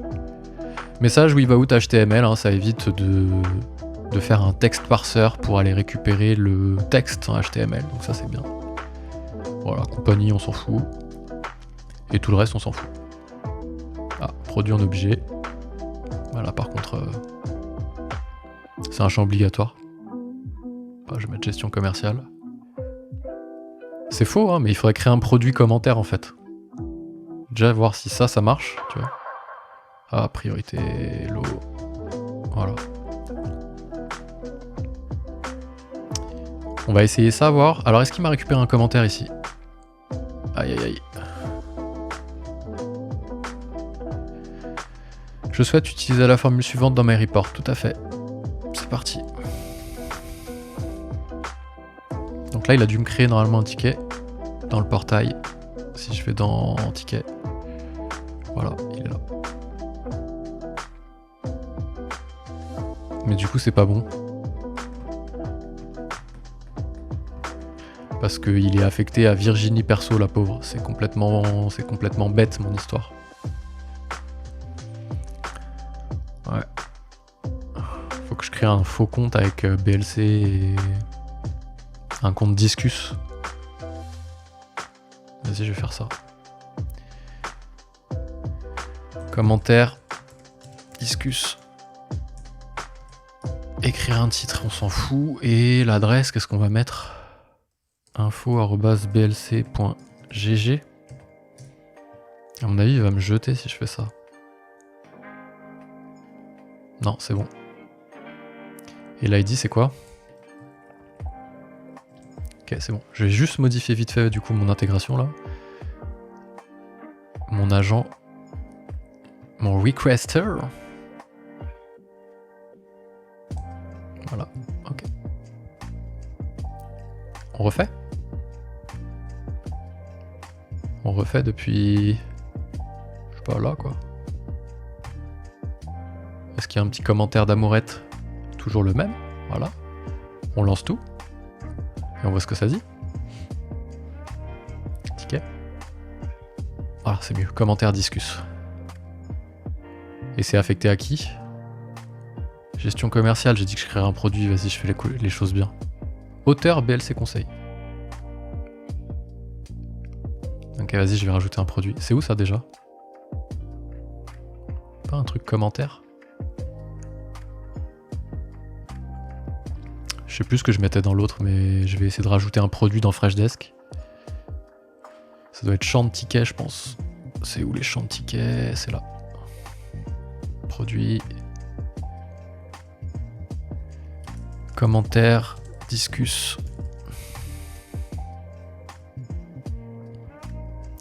Message without HTML, hein, ça évite de faire un texte parseur pour aller récupérer le texte en HTML. Donc ça, c'est bien. Voilà, compagnie, on s'en fout. Et tout le reste, on s'en fout. Ah, produit en objet. Voilà, par contre, c'est un champ obligatoire. Bah, je vais mettre gestion commerciale. C'est faux, hein, mais il faudrait créer un produit commentaire, en fait. Déjà, voir si ça marche, tu vois. Ah, priorité, lot. Voilà. On va essayer ça, voir. Alors, est-ce qu'il m'a récupéré un commentaire ici? Aïe, aïe, aïe. Je souhaite utiliser la formule suivante dans mes reports. Tout à fait. C'est parti. Donc là, il a dû me créer normalement un ticket dans le portail. Si je vais dans ticket. Voilà, il est là. Mais du coup, c'est pas bon. Parce qu'il est affecté à Virginie perso, la pauvre. C'est complètement bête, mon histoire. Ouais. Faut que je crée un faux compte avec BLC et un compte Discus. Vas-y, je vais faire ça. Commentaire. Discus. Écrire un titre, on s'en fout. Et l'adresse, qu'est-ce qu'on va mettre? info@blc.gg. À mon avis, il va me jeter si je fais ça. Non, c'est bon. Et l'ID, c'est quoi? Ok, c'est bon. Je vais juste modifier vite fait du coup mon intégration là. Mon agent. Mon requester. Voilà, ok. On refait? On refait depuis... Je sais pas, là quoi. Est-ce qu'il y a un petit commentaire d'amourette? Toujours le même, voilà. On lance tout. Et on voit ce que ça dit. Ticket. Voilà, c'est mieux. Commentaire discus. Et c'est affecté à qui? Gestion commerciale, j'ai dit que je créerais un produit, vas-y, je fais les choses bien. Auteur BLC conseil. Ok, vas-y, je vais rajouter un produit. C'est où ça déjà? Pas un truc commentaire? Je sais plus ce que je mettais dans l'autre, mais je vais essayer de rajouter un produit dans Fresh Desk. Ça doit être champ de tickets, je pense. C'est où les champs de tickets? C'est là. Produit. Commentaire. Discus.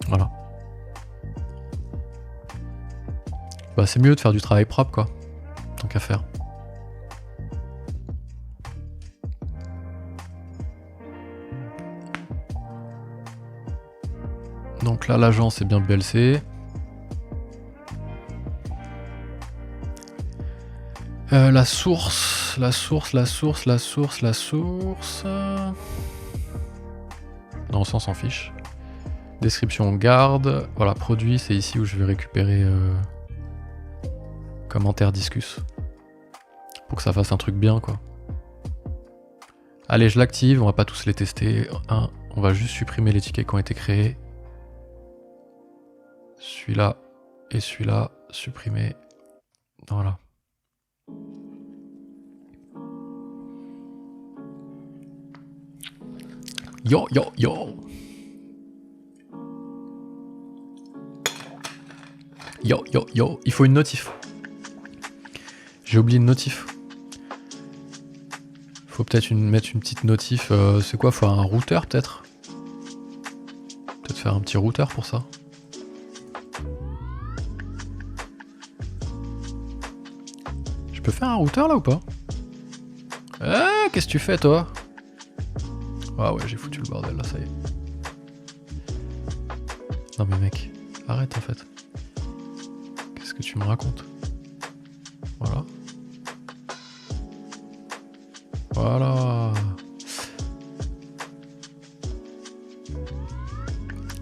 Voilà. Bah, c'est mieux de faire du travail propre, quoi. Tant qu'à faire. Donc là, l'agent, c'est bien BLC. La source. Non, ça on s'en fiche. Description garde. Voilà, produit, c'est ici où je vais récupérer commentaire discus. Pour que ça fasse un truc bien, quoi. Allez, je l'active, on va pas tous les tester. On va juste supprimer les tickets qui ont été créés. Celui-là et celui-là, supprimer. Voilà. Yo. Yo. Il faut une notif. J'ai oublié une notif. Faut peut-être mettre une petite notif. C'est quoi? Faut un routeur peut-être? Peut-être faire un petit routeur pour ça. Je peux faire un routeur là ou pas? Qu'est-ce que tu fais toi? Ah ouais, j'ai foutu le bordel là, ça y est. Non mais mec, arrête en fait. Qu'est-ce que tu me racontes? Voilà. Voilà.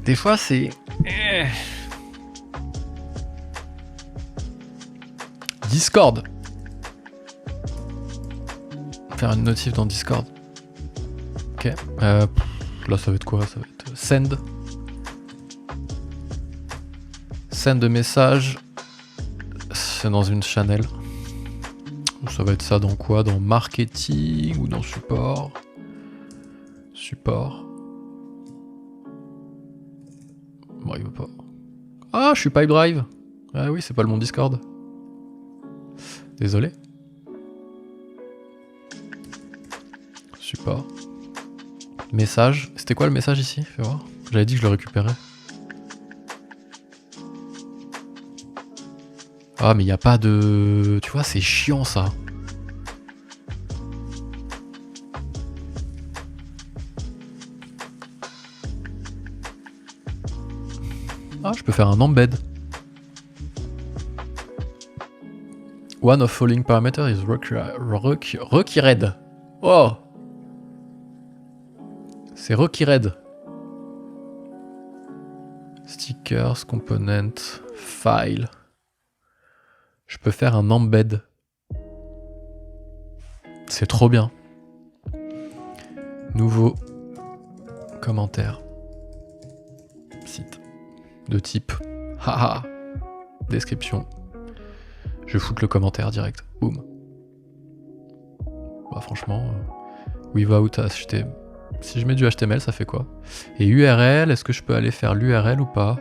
Des fois c'est... Discord. Faire une notif dans Discord. Ok. Là ça va être quoi? Ça va être send. Send de message. C'est dans une channel. Ça va être ça dans quoi? Dans marketing ou dans support? Support. Bon, il veut pas. Ah, je suis Pipedrive. Ah oui, c'est pas le mon Discord. Désolé. Support. Message. C'était quoi le message ici? Fais voir. J'avais dit que je le récupérais. Ah, mais il n'y a pas de... Tu vois, c'est chiant ça. Ah, je peux faire un embed. One of following parameter is required. Oh! C'est required. Stickers, component, file. Je peux faire un embed. C'est trop bien. Nouveau commentaire. Site. De type. Haha. Description. Je foute le commentaire direct. Boum. Bah franchement. Without HTML. Si je mets du HTML, ça fait quoi? Et URL, est-ce que je peux aller faire l'URL ou pas?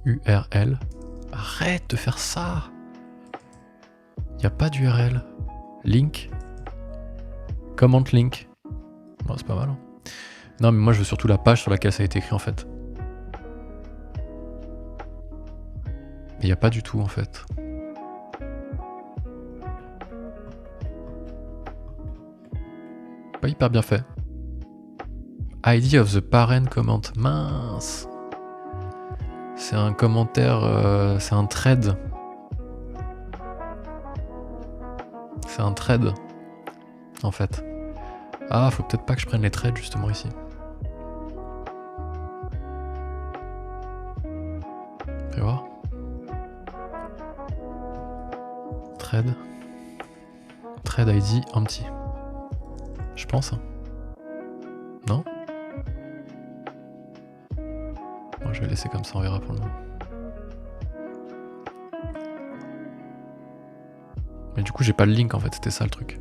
URL. Arrête de faire ça. Y a pas d'URL. Link. Comment link. Bon, c'est pas mal. Hein. Non, mais moi je veux surtout la page sur laquelle ça a été écrit en fait. Mais y a pas du tout en fait. Pas hyper bien fait. ID of the parent comment. Mince. C'est un commentaire, c'est un thread. C'est un thread, en fait. Ah, faut peut-être pas que je prenne les threads justement ici. Fais voir. Thread. Thread ID empty. Je pense. Hein. Non? Bon, je vais laisser comme ça, on verra pour le moment. Mais du coup, j'ai pas le link en fait, c'était ça le truc.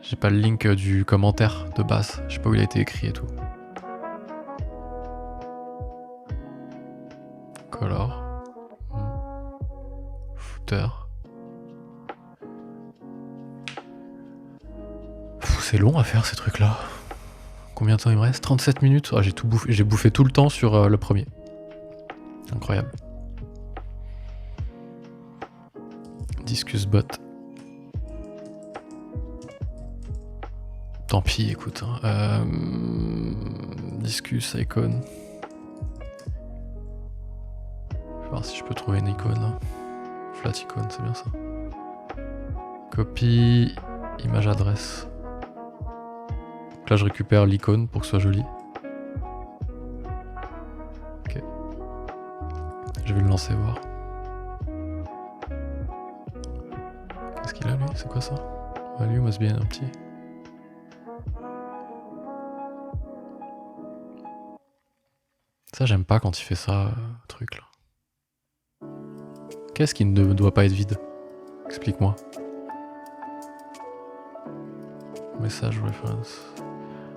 J'ai pas le link du commentaire de base. Je sais pas où il a été écrit et tout. Color. Footer. C'est long à faire ces trucs là. Combien de temps il me reste? 37 minutes. Oh, j'ai bouffé tout le temps sur le premier. Incroyable. Discus bot. Tant pis, écoute. Hein. Discus icon. Je vais voir si je peux trouver une icône. Là. flat icône, c'est bien ça. Copie, image adresse. Donc là je récupère l'icône pour que ce soit joli. Ok. Je vais le lancer voir. Qu'est-ce qu'il a lui? C'est quoi ça? Value must be empty. Ça j'aime pas quand il fait ça, truc là. Qu'est-ce qui ne doit pas être vide? Explique-moi. Message reference.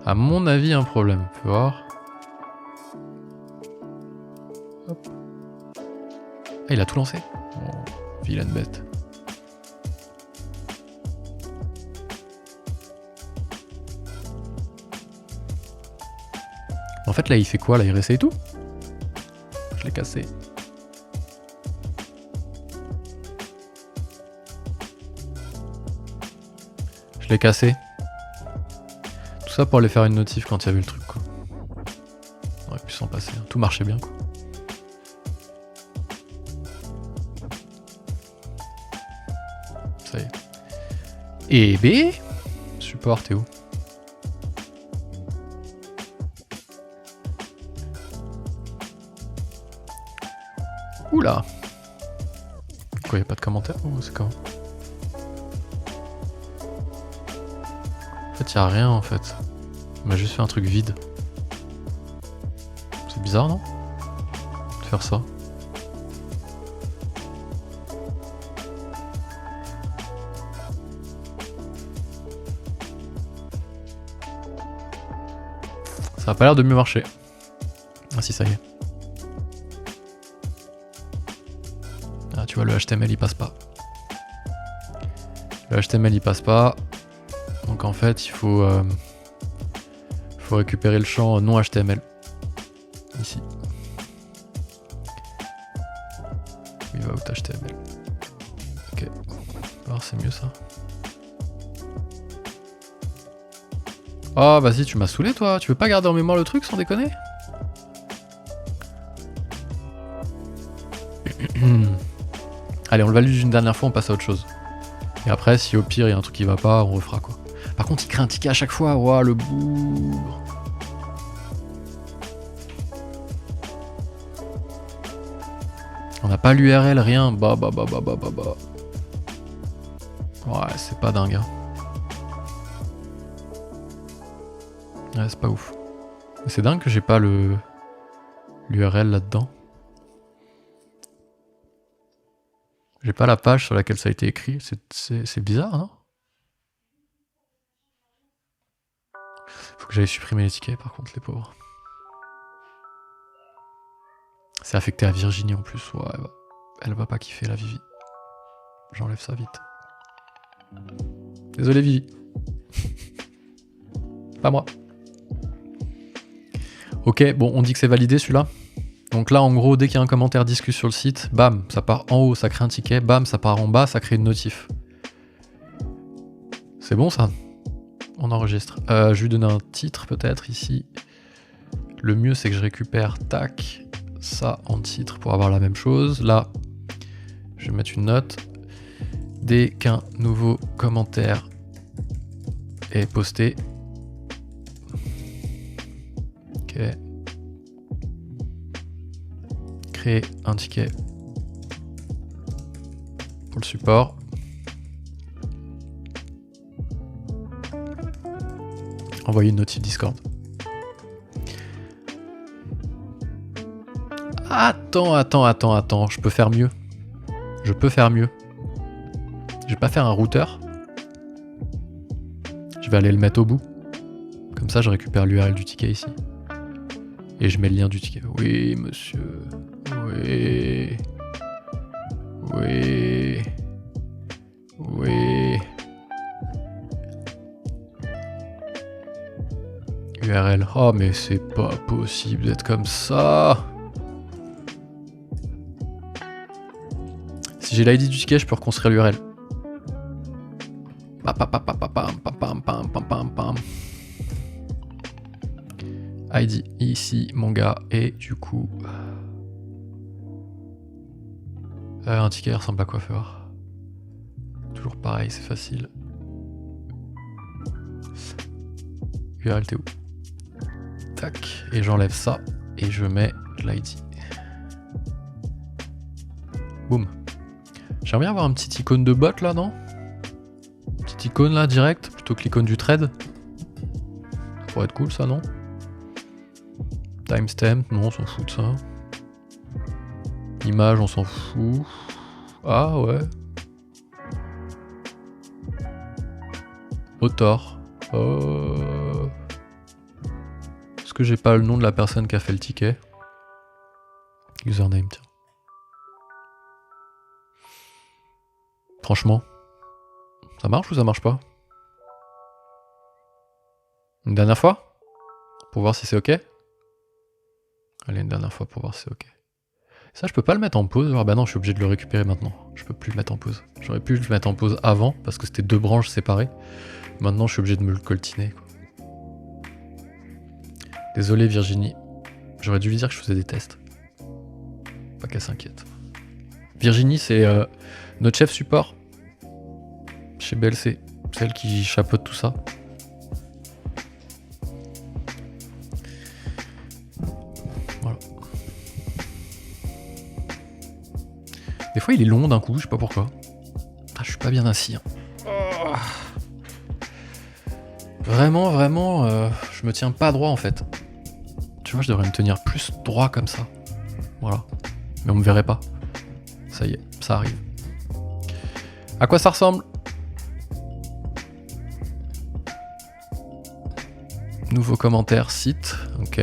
À mon avis, un problème. Fais voir. Hop. Ah, il a tout lancé. Oh, vilaine bête. En fait, là, il fait quoi? Là, il réessaye tout? Je l'ai cassé. Je l'ai cassé. Tout ça pour aller faire une notif quand il y avait le truc, quoi. On aurait pu s'en passer. Hein. Tout marchait bien, quoi. Ça y est. Et B. Support, t'es où? Oula. Quoi, y'a pas de commentaire ou c'est comment? En fait, y'a rien en fait. Il m'a juste fait un truc vide. C'est bizarre, non? De faire ça. Ça a pas l'air de mieux marcher. Ah si, ça y est. Ah, tu vois, le HTML il passe pas. Le HTML il passe pas. Donc en fait, il faut récupérer le champ non HTML. Ici. Without HTML. Ok. Alors c'est mieux ça. Oh vas-y, tu m'as saoulé toi. Tu veux pas garder en mémoire le truc sans déconner? Allez, on le valide une dernière fois, on passe à autre chose. Et après, si au pire il y a un truc qui va pas, on refera quoi. Par contre, il crée un ticket à chaque fois. Ouah, le bougre. On n'a pas l'URL, rien. Bah. Ouais, c'est pas dingue. Hein. Ouais, c'est pas ouf. C'est dingue que j'ai pas l'URL là-dedans. J'ai pas la page sur laquelle ça a été écrit. C'est bizarre, non? Faut que j'aille supprimer les tickets, par contre, les pauvres. C'est affecté à Virginie en plus. Ouais, elle va pas kiffer la Vivi. J'enlève ça vite. Désolé, Vivi. Pas moi. Ok, bon, on dit que c'est validé celui-là. Donc là, en gros, dès qu'il y a un commentaire disque sur le site, bam, ça part en haut, ça crée un ticket, bam, ça part en bas, ça crée une notif. C'est bon ça? On enregistre. Je lui donne un titre peut-être ici. Le mieux, c'est que je récupère, tac, ça en titre pour avoir la même chose. Là, je vais mettre une note. Dès qu'un nouveau commentaire est posté. Ok. Créer un ticket pour le support. Envoyer une notif Discord. Attends, je peux faire mieux. Je vais pas faire un routeur. Je vais aller le mettre au bout. Comme ça, je récupère l'URL du ticket ici. Et je mets le lien du ticket. Oui, monsieur. Oui. URL. Oh, mais c'est pas possible d'être comme ça. Si j'ai l'ID du ticket, je peux reconstruire l'URL. ID ici, mon gars, et du coup... Un ticket ressemble à coiffeur. Toujours pareil, c'est facile. URL, t'es où? Tac, et j'enlève ça, et je mets l'ID. Boum. J'aimerais bien avoir un petit icône de bot là, non? Petite icône là, direct, plutôt que l'icône du trade. Ça pourrait être cool ça, non? Timestamp, non, on s'en fout de ça. Image, on s'en fout. Ah ouais. Autor. Est-ce que j'ai pas le nom de la personne qui a fait le ticket? Username, tiens. Franchement, ça marche ou ça marche pas? Une dernière fois? Pour voir si c'est ok? Allez, une dernière fois pour voir si c'est ok. Ça, je peux pas le mettre en pause. Ah bah non, je suis obligé de le récupérer maintenant. Je peux plus le mettre en pause. J'aurais pu le mettre en pause avant parce que c'était 2 branches séparées. Maintenant, je suis obligé de me le coltiner, quoi. Désolé Virginie. J'aurais dû lui dire que je faisais des tests. Pas qu'elle s'inquiète. Virginie, c'est notre chef support chez BLC. Celle qui chapeaute tout ça. Voilà. Des fois, il est long d'un coup, je sais pas pourquoi. Ah, je suis pas bien assis. Hein. Oh. Vraiment, je me tiens pas droit en fait. Tu vois, je devrais me tenir plus droit comme ça. Voilà. Mais on me verrait pas. Ça y est, ça arrive. À quoi ça ressemble? Nouveau commentaire, site, ok.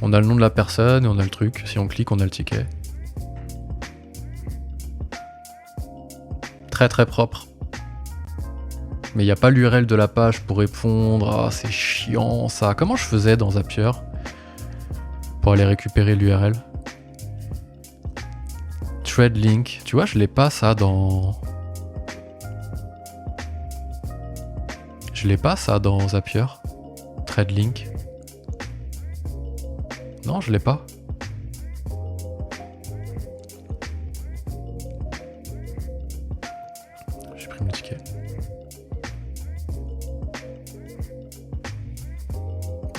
On a le nom de la personne et on a le truc. Si on clique, on a le ticket. Très propre. Mais il n'y a pas l'URL de la page pour répondre. Ah, c'est chiant ça. Comment je faisais dans Zapier pour aller récupérer l'URL? Thread link. Tu vois, je l'ai pas ça dans... Je l'ai pas ça dans Zapier. Thread link. Non, je l'ai pas. J'ai pris mon ticket.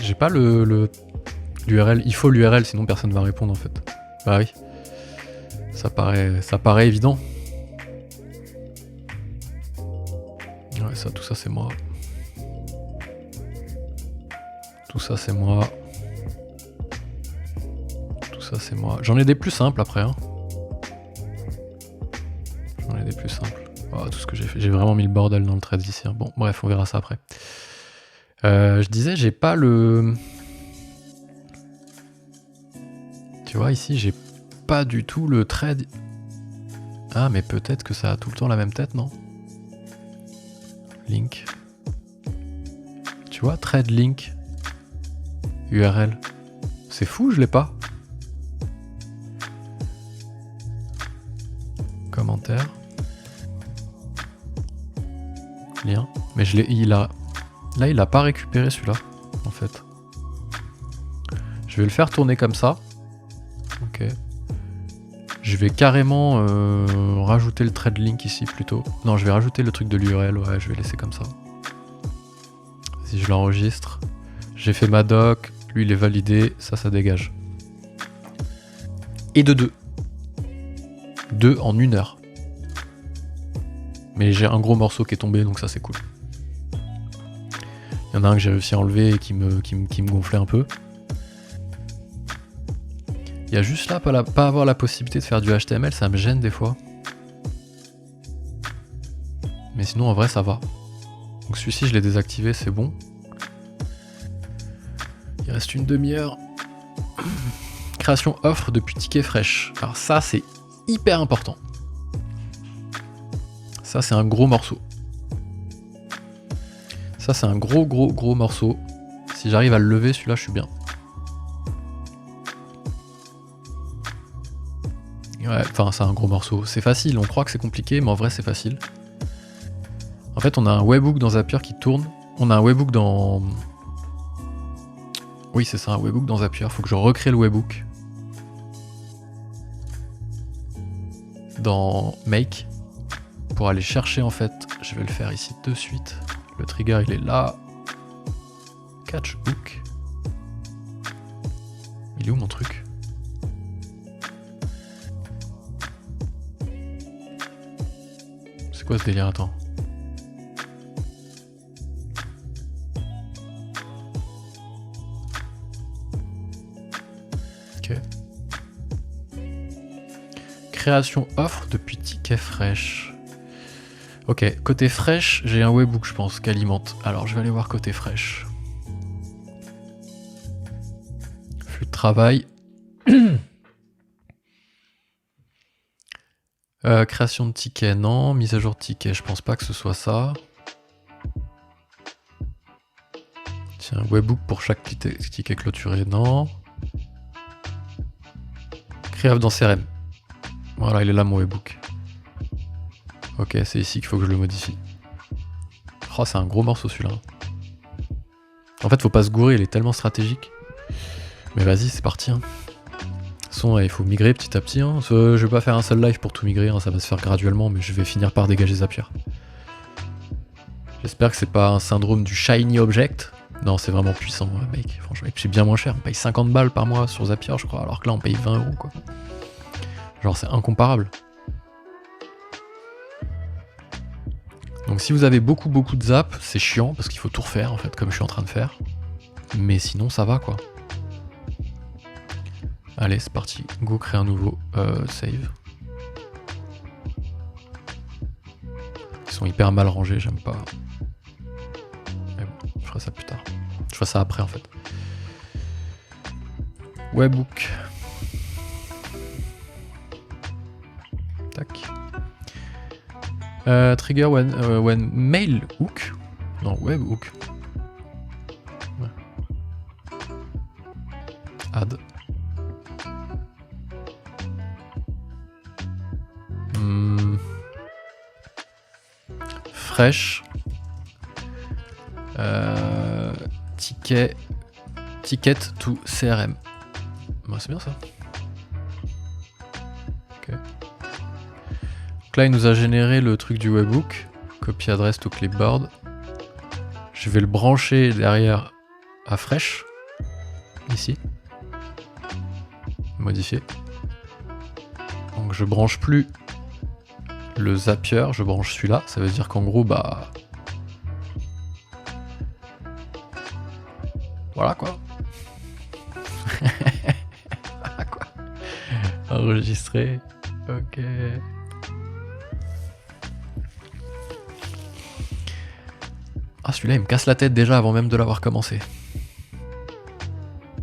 J'ai pas l'URL. Il faut l'URL, sinon personne va répondre en fait. Bah oui. Ça paraît évident. Ouais, ça, tout ça c'est moi. Tout ça c'est moi. Tout ça c'est moi. J'en ai des plus simples après. Hein. J'en ai des plus simples. Oh, tout ce que j'ai fait. J'ai vraiment mis le bordel dans le trade ici. Hein. Bon, bref, on verra ça après. Je disais, j'ai pas le... Tu vois, ici, j'ai pas du tout le trade. Ah, mais peut-être que ça a tout le temps la même tête, non? Link. Tu vois, trade link. URL. C'est fou, je l'ai pas. Commentaire. Lien. Mais je l'ai. Il a. Là, il a pas récupéré celui-là, en fait. Je vais le faire tourner comme ça. Ok. Je vais carrément rajouter le thread link ici plutôt. Non, je vais rajouter le truc de l'URL. Ouais, je vais laisser comme ça. Si je l'enregistre, j'ai fait ma doc. Lui, il est validé. Ça dégage. Et de 2. 2 en 1 heure. Mais j'ai un gros morceau qui est tombé, donc ça c'est cool. Il y en a un que j'ai réussi à enlever et qui me gonflait un peu. Il y a juste là, pas avoir la possibilité de faire du HTML, ça me gêne des fois. Mais sinon, en vrai, ça va. Donc celui-ci, je l'ai désactivé, c'est bon. Il reste une demi-heure. Création offre depuis ticket fraîche. Alors ça, c'est hyper important. Ça, c'est un gros morceau. Ça, c'est un gros morceau. Si j'arrive à le lever, celui-là, je suis bien. Ouais, enfin, c'est un gros morceau. C'est facile, on croit que c'est compliqué, mais en vrai, c'est facile. En fait, on a un webhook dans Zapier qui tourne. On a un webhook dans... Oui, c'est ça, un webhook dans Zapier. Faut que je recrée le webhook. dans Make pour aller chercher en fait. Je vais le faire ici de suite. Le trigger il est là. Catch hook. Il est où mon truc? C'est quoi ce délire? Attends. Ok. Création offre depuis Ticket Fresh. Ok, côté Fresh, j'ai un webhook je pense qui alimente. Alors je vais aller voir côté Fresh. Flux de travail. Création de ticket, non. Mise à jour de ticket, je pense pas que ce soit ça. Tiens, webhook pour chaque ticket clôturé, non. Créave dans CRM. Voilà, il est là mon webhook. Ok, c'est ici qu'il faut que je le modifie. Oh, c'est un gros morceau celui-là. En fait, faut pas se gourer, il est tellement stratégique. Mais vas-y, c'est parti. Hein. Il faut migrer petit à petit. Hein. Je vais pas faire un seul live pour tout migrer, hein. Ça va se faire graduellement, mais je vais finir par dégager Zapier. J'espère que c'est pas un syndrome du shiny object. Non, c'est vraiment puissant, mec. Franchement, et puis c'est bien moins cher. On paye 50 balles par mois sur Zapier, je crois, alors que là, on paye 20 euros, quoi. Genre, c'est incomparable. Donc, si vous avez beaucoup de zap, c'est chiant parce qu'il faut tout refaire, en fait, comme je suis en train de faire. Mais sinon, ça va, quoi. Allez, c'est parti. Go, créer un nouveau save. Ils sont hyper mal rangés, j'aime pas. Mais bon, je ferai ça plus tard. Je ferai ça après, en fait. Webhook. Tac. Trigger when mail hook. Non, webhook. Ouais. Add. Fresh. Ticket to CRM. Bah, c'est bien ça. Ok. Donc là, il nous a généré le truc du webhook. Copie adresse to clipboard. Je vais le brancher derrière à Fresh. Ici. Modifier. Donc je branche plus le Zapier, je branche celui-là. Ça veut dire qu'en gros, bah... Voilà quoi. Voilà quoi. Enregistrer. Ok. Ah, celui-là, il me casse la tête déjà avant même de l'avoir commencé.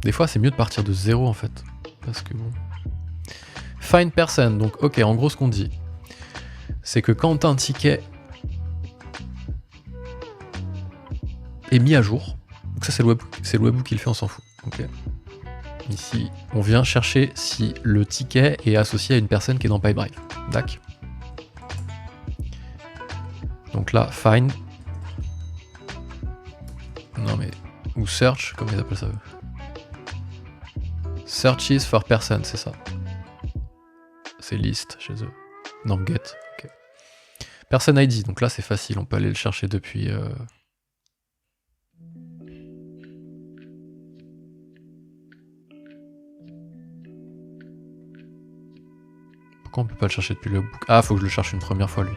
Des fois, c'est mieux de partir de zéro en fait. Parce que bon... Find person. Donc, ok, en gros, ce qu'on dit, c'est que quand un ticket est mis à jour, donc ça c'est le webhook qui le fait, on s'en fout. Okay. Ici, on vient chercher si le ticket est associé à une personne qui est dans Pipedrive. Dac. Donc là, find. Non mais, ou search, comment ils appellent ça eux. Searches for person, c'est ça. C'est list chez eux. Non, get. Ok. Person ID, donc là c'est facile, on peut aller le chercher depuis... Pourquoi on peut pas le chercher depuis le book? Ah, faut que je le cherche une première fois lui.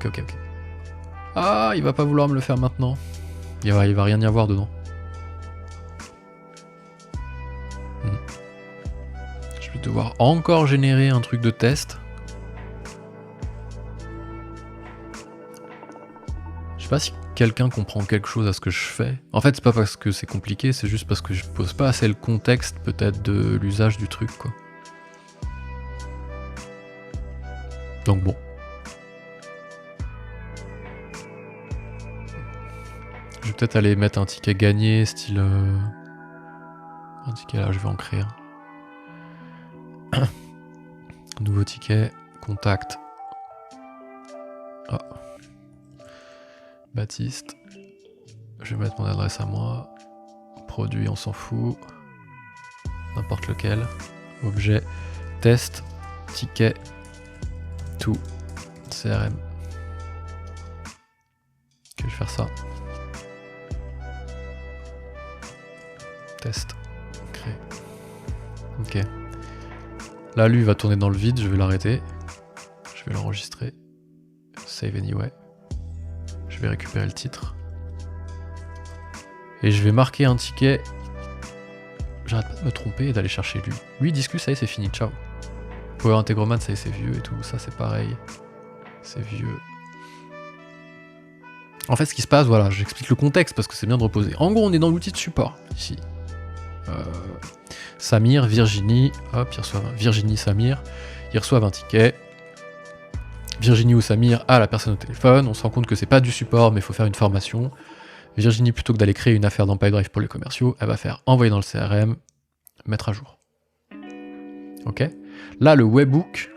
Ok. Ah, il va pas vouloir me le faire maintenant. Il va rien y avoir dedans. Je vais devoir encore générer un truc de test. Je sais pas si quelqu'un comprend quelque chose à ce que je fais. En fait, c'est pas parce que c'est compliqué, c'est juste parce que je pose pas assez le contexte peut-être de l'usage du truc, quoi. Donc bon. Je vais peut-être aller mettre un ticket gagné, style... Un ticket là, je vais en créer un. Nouveau ticket, contact. Ah. Baptiste. Je vais mettre mon adresse à moi. Produit, on s'en fout. N'importe lequel. Objet, test, ticket, to CRM. Ok, je vais faire ça. Test. Créer. Ok. Là, lui, il va tourner dans le vide, je vais l'arrêter. Je vais l'enregistrer. Save anyway. Je vais récupérer le titre. Et je vais marquer un ticket. J'arrête pas de me tromper et d'aller chercher lui. Lui, discute, ça y est, c'est fini, ciao. Power Integromat, ça y est, c'est vieux et tout. Ça, c'est pareil. C'est vieux. En fait, ce qui se passe, voilà, j'explique le contexte parce que c'est bien de reposer. En gros, on est dans l'outil de support, ici. Samir, Virginie, hop, ils reçoivent Virginie, Samir, ils reçoivent un ticket. Virginie ou Samir a la personne au téléphone, on se rend compte que c'est pas du support, mais il faut faire une formation. Virginie, plutôt que d'aller créer une affaire dans Pipedrive pour les commerciaux, elle va faire envoyer dans le CRM, mettre à jour. Ok. Là, le webhook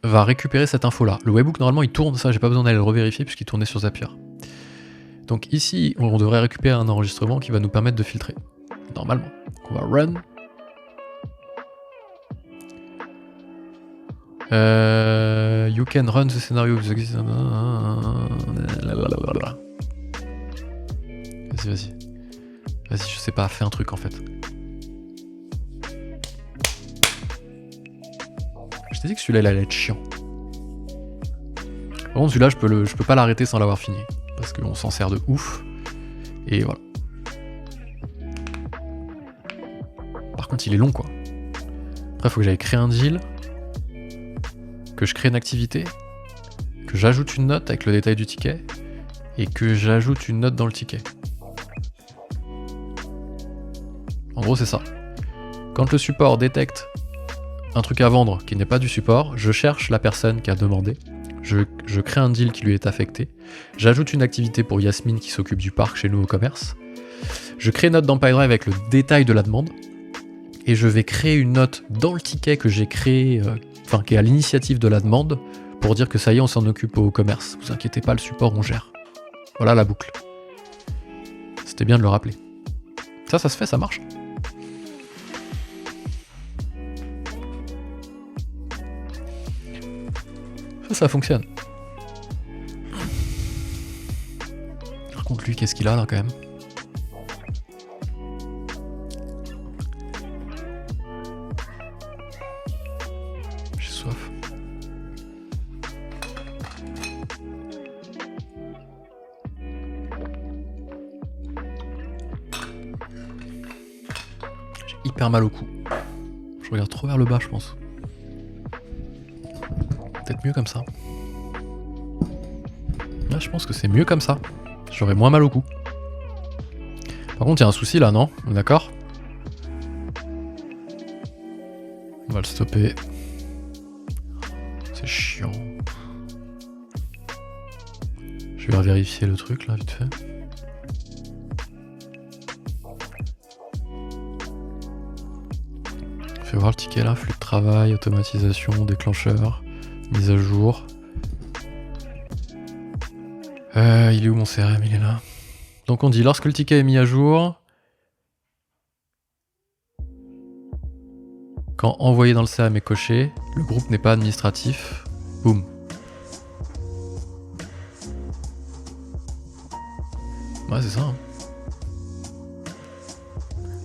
va récupérer cette info-là. Le webhook, normalement, il tourne, ça, j'ai pas besoin d'aller le revérifier puisqu'il tournait sur Zapier. Donc ici, on devrait récupérer un enregistrement qui va nous permettre de filtrer. Normalement. Donc on va run. You can run the scenario. Vas-y, vas-y. Vas-y, je sais pas, fais un truc en fait. Je t'ai dit que celui-là, il allait être chiant. Par contre, celui-là, je peux pas l'arrêter sans l'avoir fini. Parce qu'on s'en sert de ouf. Et voilà. Par contre, il est long, quoi. Après, il faut que j'aille créer un deal. Que je crée une activité. Que j'ajoute une note avec le détail du ticket. Et que j'ajoute une note dans le ticket. En gros, c'est ça. Quand le support détecte un truc à vendre qui n'est pas du support, je cherche la personne qui a demandé. Je crée un deal qui lui est affecté. J'ajoute une activité pour Yasmine qui s'occupe du parc chez nous au commerce. Je crée une note dans Pipedrive avec le détail de la demande. Et je vais créer une note dans le ticket que j'ai créé, qui est à l'initiative de la demande, pour dire que ça y est, on s'en occupe au commerce. Vous inquiétez pas, le support, on gère. Voilà la boucle. C'était bien de le rappeler. Ça se fait, ça marche. Ça fonctionne. Par contre, lui, qu'est-ce qu'il a là quand même? J'ai soif. J'ai hyper mal au cou. Je regarde trop vers le bas, je pense. Peut-être mieux comme ça. Là, je pense que c'est mieux comme ça. J'aurais moins mal au cou. Par contre, il y a un souci là, non? D'accord? On va le stopper. C'est chiant. Je vais vérifier le truc là, vite fait. Fais voir le ticket là, flux de travail, automatisation, déclencheur, mise à jour. Il est où mon CRM? Il est là. Donc on dit lorsque le ticket est mis à jour, quand envoyé dans le CRM est coché, le groupe n'est pas administratif. Boum. Ouais, c'est ça. Hein.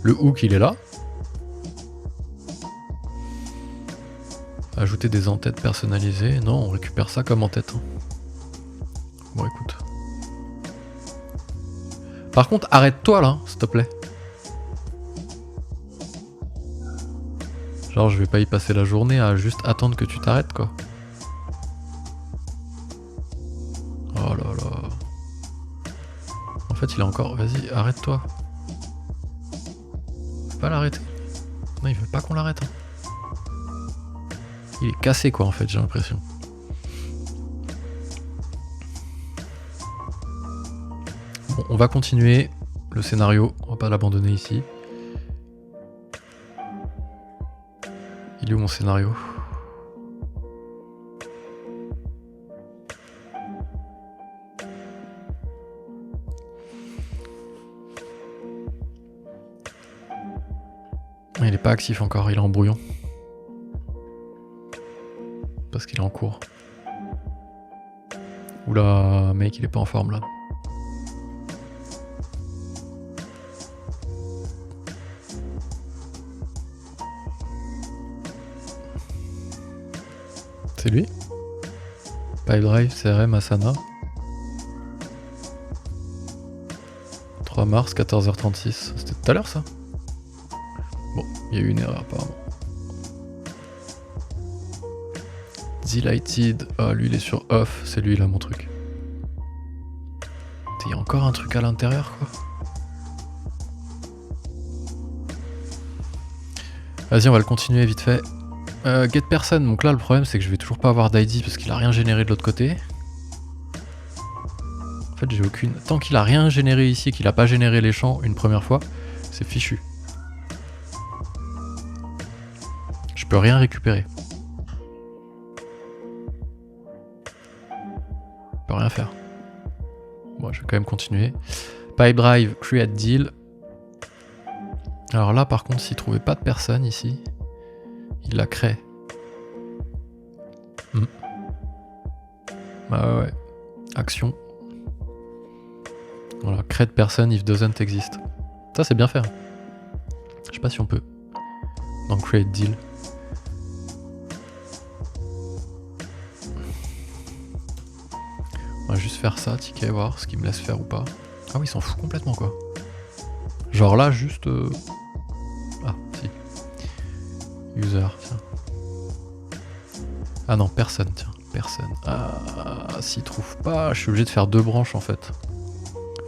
Le hook, il est là. Ajouter des en-têtes personnalisées. Non, on récupère ça comme en-tête. Hein. Bon, écoute. Par contre, arrête-toi là, s'il te plaît. Genre, je vais pas y passer la journée à juste attendre que tu t'arrêtes, quoi. Oh là là. En fait, il est encore... Vas-y, arrête-toi. Faut pas l'arrêter. Non, il veut pas qu'on l'arrête. Hein. Il est cassé, quoi, en fait, j'ai l'impression. Bon, on va continuer le scénario. On va pas l'abandonner ici. Il est où mon scénario? Il est pas actif encore, il est en brouillon. parce qu'il est en cours. Oula, mec, il est pas en forme là. C'est lui? Pipedrive, CRM, Asana. 3 mars, 14h36. C'était tout à l'heure ça? Bon, il y a eu une erreur apparemment. Delighted. Ah, lui il est sur off, c'est lui là mon truc. Il y a encore un truc à l'intérieur quoi. Vas-y, on va le continuer vite fait. Get person, donc là le problème c'est que je vais toujours pas avoir d'ID parce qu'il a rien généré de l'autre côté. En fait j'ai aucune... Tant qu'il a rien généré ici et qu'il a pas généré les champs une première fois, c'est fichu. Je peux rien récupérer. Je peux rien faire. Bon, je vais quand même continuer. Pipedrive, create deal. Alors là par contre s'il trouvait pas de personne ici, il la crée. Bah ouais. Action. Voilà, crée de personne if doesn't exist. Ça c'est bien fait. Je sais pas si on peut. Dans create deal. On va juste faire ça, ticket, voir ce qu'il me laisse faire ou pas. Ah oui, il s'en fout complètement quoi. Genre là, juste... Ah, si. User, tiens. Ah non, personne, tiens. Personne. Ah, s'il trouve pas, je suis obligé de faire 2 branches en fait.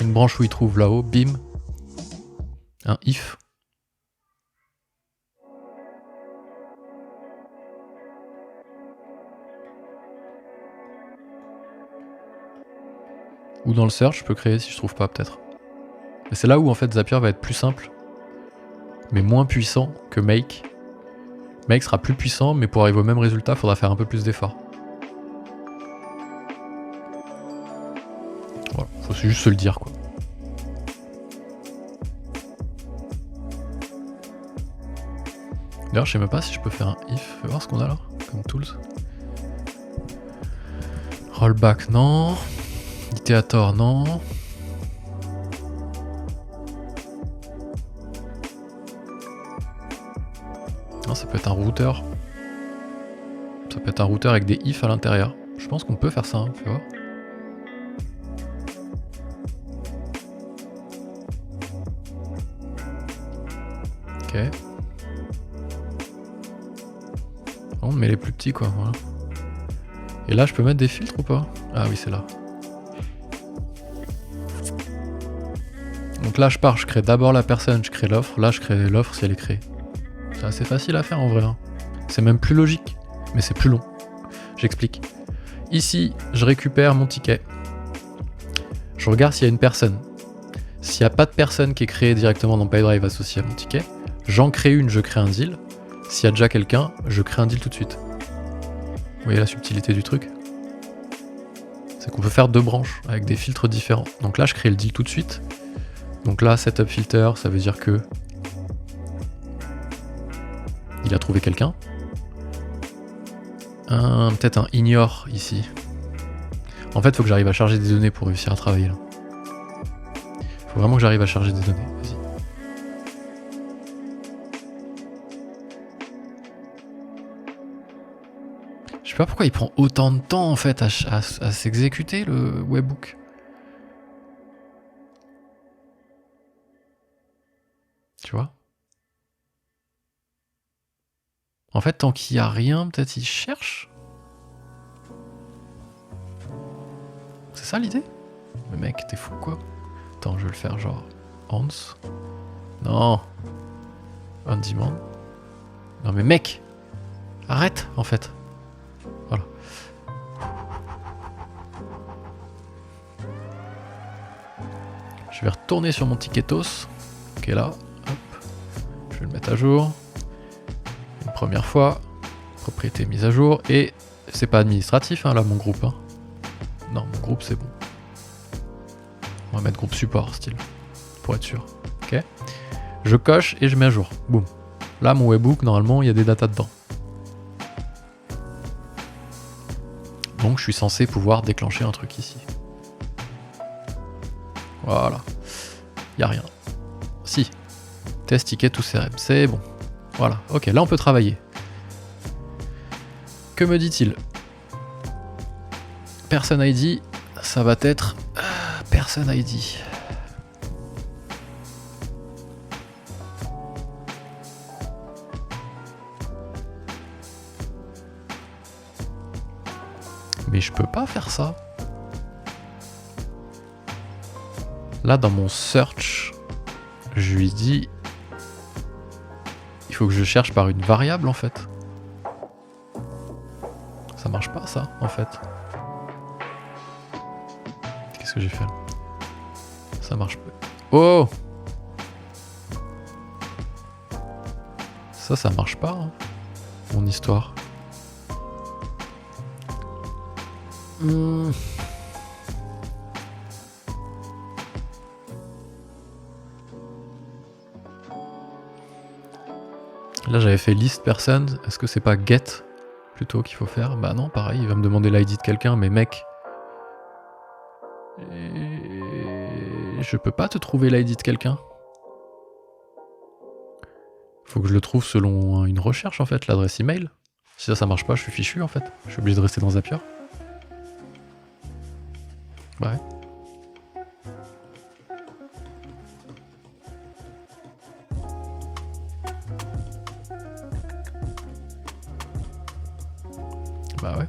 Une branche où il trouve là-haut, bim. Un if. Ou dans le search, je peux créer si je trouve pas peut-être. Et c'est là où en fait Zapier va être plus simple, mais moins puissant que Make. Make sera plus puissant, mais pour arriver au même résultat, il faudra faire un peu plus d'efforts. Voilà, faut juste se le dire quoi. D'ailleurs, je sais même pas si je peux faire un if. Fais voir ce qu'on a là, comme tools. Rollback, non. Iterator, non. Non, ça peut être un routeur. Ça peut être un routeur avec des ifs à l'intérieur. Je pense qu'on peut faire ça, hein, fais voir. Ok. On met les plus petits quoi, voilà. Et là je peux mettre des filtres ou pas? Ah oui, c'est là. Donc là je pars, je crée d'abord la personne, je crée l'offre. Là je crée l'offre si elle est créée. C'est assez facile à faire en vrai, hein. C'est même plus logique, mais c'est plus long. J'explique. Ici, je récupère mon ticket. Je regarde s'il y a une personne. S'il n'y a pas de personne qui est créée directement dans Pipedrive associée à mon ticket, j'en crée une, je crée un deal. S'il y a déjà quelqu'un, je crée un deal tout de suite. Vous voyez la subtilité du truc? C'est qu'on peut faire 2 branches avec des filtres différents. Donc là, je crée le deal tout de suite. Donc là, setup filter, ça veut dire que il a trouvé quelqu'un. Peut-être un ignore ici. En fait, il faut que j'arrive à charger des données pour réussir à travailler là. Faut vraiment que j'arrive à charger des données. Vas-y. Je sais pas pourquoi il prend autant de temps en fait à s'exécuter le webbook. Tu vois? En fait, tant qu'il n'y a rien, peut-être il cherche. C'est ça l'idée? Mais mec, t'es fou quoi? Attends, je vais le faire genre Hans. Non. On demand. Non mais mec, arrête en fait. Voilà. Je vais retourner sur mon ticketos. Ok là. Hop. Je vais le mettre à jour. Une première fois. Propriété mise à jour. Et c'est pas administratif hein, là mon groupe. Hein. Non, mon groupe c'est bon. On va mettre groupe support style. Pour être sûr. Ok. Je coche et je mets à jour. Boum. Là mon webbook normalement il y a des datas dedans. Donc je suis censé pouvoir déclencher un truc ici. Voilà. Y a rien. Si. Test ticket tout CRM. C'est bon. Voilà. Ok, là on peut travailler. Que me dit-il? Person ID, ça va être... Person ID. Mais je peux pas faire ça. Là, dans mon search, je lui dis... Il faut que je cherche par une variable, en fait. Ça marche pas, ça, en fait. Qu'est-ce que j'ai fait là? Ça marche pas. Oh! Ça marche pas, hein, mon histoire. Là j'avais fait list person, est-ce que c'est pas get plutôt qu'il faut faire? Bah non, pareil, il va me demander l'ID de quelqu'un, mais mec... Je peux pas te trouver l'ID de quelqu'un. Faut que je le trouve selon une recherche en fait, l'adresse email. Si ça marche pas, je suis fichu en fait. Je suis obligé de rester dans Zapier. Ouais. Bah ouais.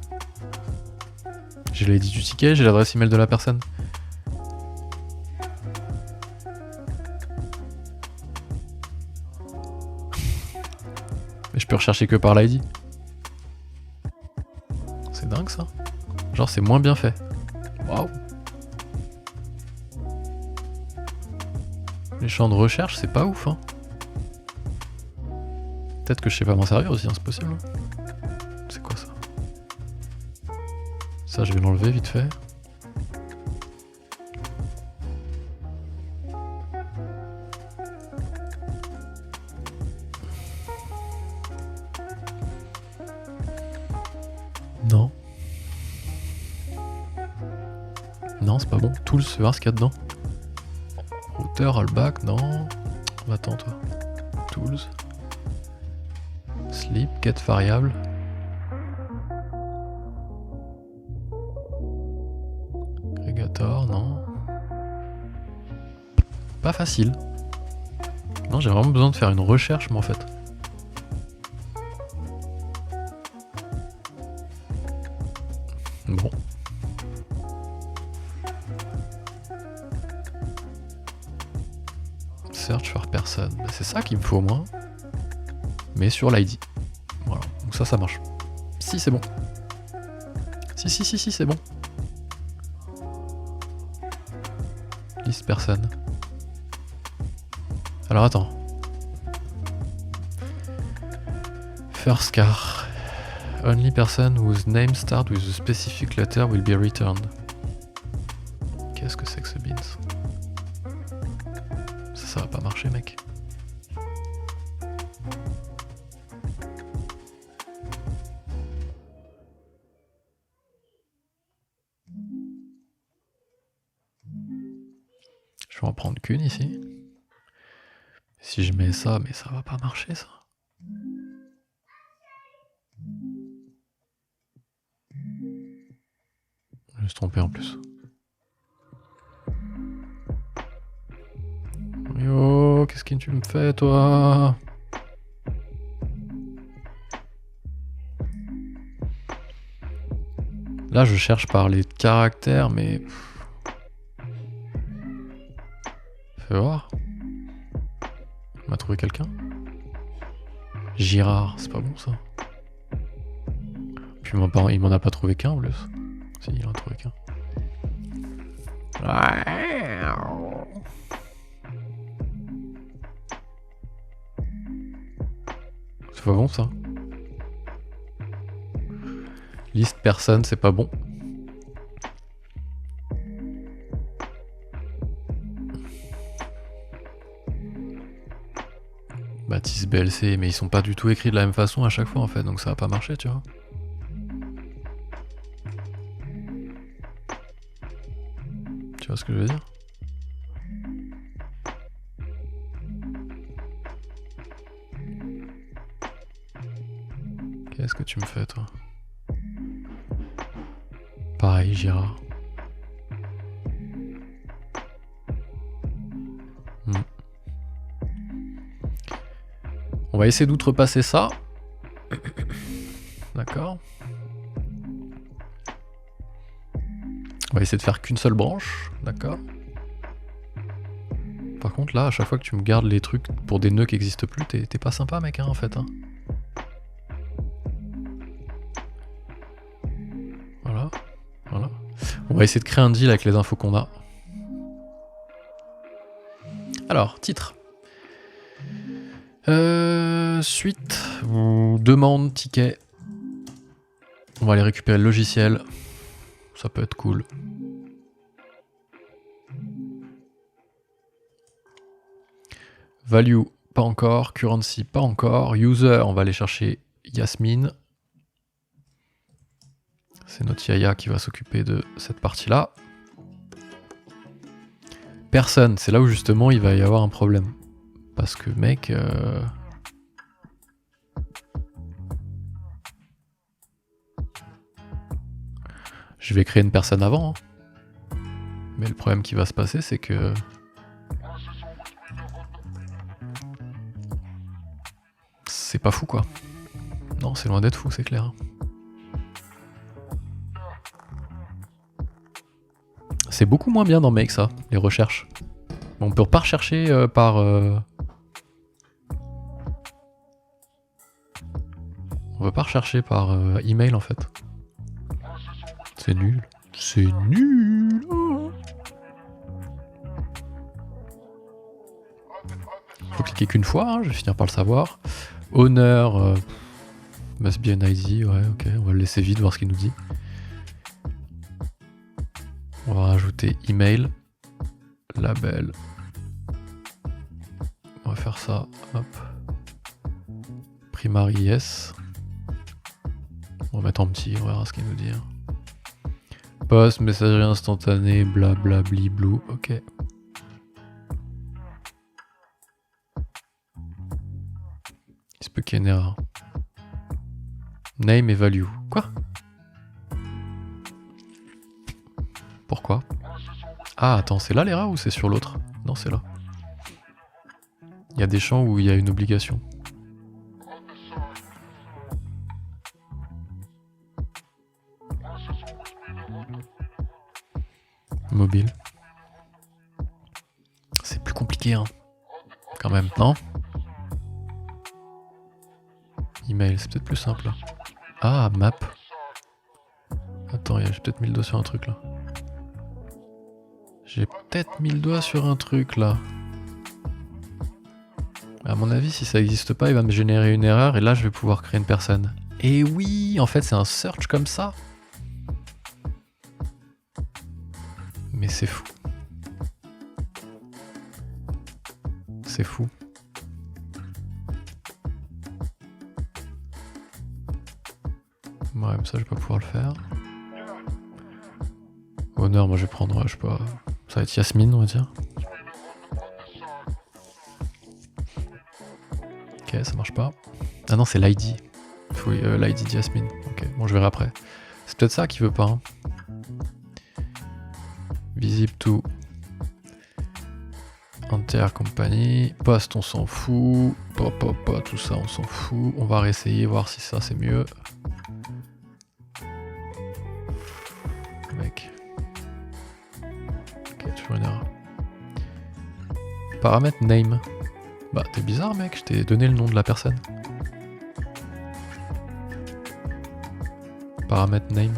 J'ai l'ID du ticket, j'ai l'adresse email de la personne. Mais je peux rechercher que par l'ID. C'est dingue ça. Genre c'est moins bien fait. Waouh. Les champs de recherche, c'est pas ouf, hein. Peut-être que je sais pas m'en servir aussi, hein, c'est possible. C'est quoi ça? Ça, je vais l'enlever vite fait. Non. Non, c'est pas bon. Tools, je vais voir ce qu'il y a dedans. Router, rollback, non. Attends, toi. Tools. Sleep, get variable. Aggregator, non. Pas facile. Non, j'ai vraiment besoin de faire une recherche, moi, en fait. Bon. Search for person. C'est ça qu'il me faut, moi. Mais sur l'ID. Voilà. Donc ça marche. Si, c'est bon. Si, c'est bon. List person. Alors, attends. First car. Only person whose name starts with a specific letter will be returned. Qu'est-ce que c'est que ce beans? Ça va pas marcher, mec. Je vais en prendre qu'une ici. Si je mets ça, mais ça va pas marcher, ça. Je me suis trompé en plus. Yo, qu'est-ce que tu me fais, toi? Là, je cherche par les caractères, mais... Fais voir. On m'a trouvé quelqu'un? Girard, c'est pas bon, ça. Puis il m'en a pas trouvé qu'un, en plus. Si, il en a trouvé qu'un. C'est pas bon, ça. Liste personne, c'est pas bon. Baptiste BLC, mais ils sont pas du tout écrits de la même façon à chaque fois en fait, donc ça va pas marcher, tu vois. Tu vois ce que je veux dire? Qu'est-ce que tu me fais, toi? Pareil, Girard. On va essayer d'outrepasser ça. D'accord. On va essayer de faire qu'une seule branche. D'accord. Par contre, là, à chaque fois que tu me gardes les trucs pour des nœuds qui n'existent plus, t'es pas sympa, mec, hein, en fait. Hein. Voilà. Voilà. On va essayer de créer un deal avec les infos qu'on a. Alors, titre. Suite ou demande, ticket. On va aller récupérer le logiciel. Ça peut être cool. Value, pas encore. Currency, pas encore. User, on va aller chercher Yasmine. C'est notre Yaya qui va s'occuper de cette partie-là. Personne, c'est là où justement il va y avoir un problème. Parce que mec... Je vais créer une personne avant. Hein. Mais le problème qui va se passer, c'est que... C'est pas fou, quoi. Non, c'est loin d'être fou, c'est clair. C'est beaucoup moins bien dans Make, ça, les recherches. On peut pas rechercher par... On peut pas rechercher par email, en fait. C'est nul. C'est nul. Oh. Faut cliquer qu'une fois, hein, je vais finir par le savoir. Honneur, must be an ID, ouais, ok, on va le laisser vide, voir ce qu'il nous dit. On va rajouter email, label. On va faire ça, hop. Primary yes. On va mettre en petit, on verra ce qu'il nous dit. Post, messagerie instantanée, blabla, bliblou, ok. Il se peut qu'il y ait une erreur. Name et value. Quoi? Pourquoi? Ah, attends, c'est là l'erreur ou c'est sur l'autre? Non, c'est là. Il y a des champs où il y a une obligation. Mobile. C'est plus compliqué, hein. Quand même, non? Email, c'est peut-être plus simple. Ah, map. Attends, j'ai peut-être mis le doigt sur un truc là. J'ai peut-être mis le doigt sur un truc là. À mon avis, si ça n'existe pas, il va me générer une erreur et là je vais pouvoir créer une personne. Et oui, en fait c'est un search comme ça. Mais c'est fou. C'est fou. Ouais, comme ça je vais pas pouvoir le faire. Honneur, moi je vais prendre, je sais pas, ça va être Yasmine on va dire. Ok, ça marche pas. Ah non, c'est l'ID. Oui, l'ID de Yasmine. Ok, bon je verrai après. C'est peut-être ça qu'il veut pas. Hein. Visible to Intercompany. Post, on s'en fout. Pop, tout ça, on s'en fout. On va réessayer, voir si ça c'est mieux. Mec. Ok, toujours une erreur. Paramètre name. Bah, t'es bizarre, mec, je t'ai donné le nom de la personne. Paramètre name.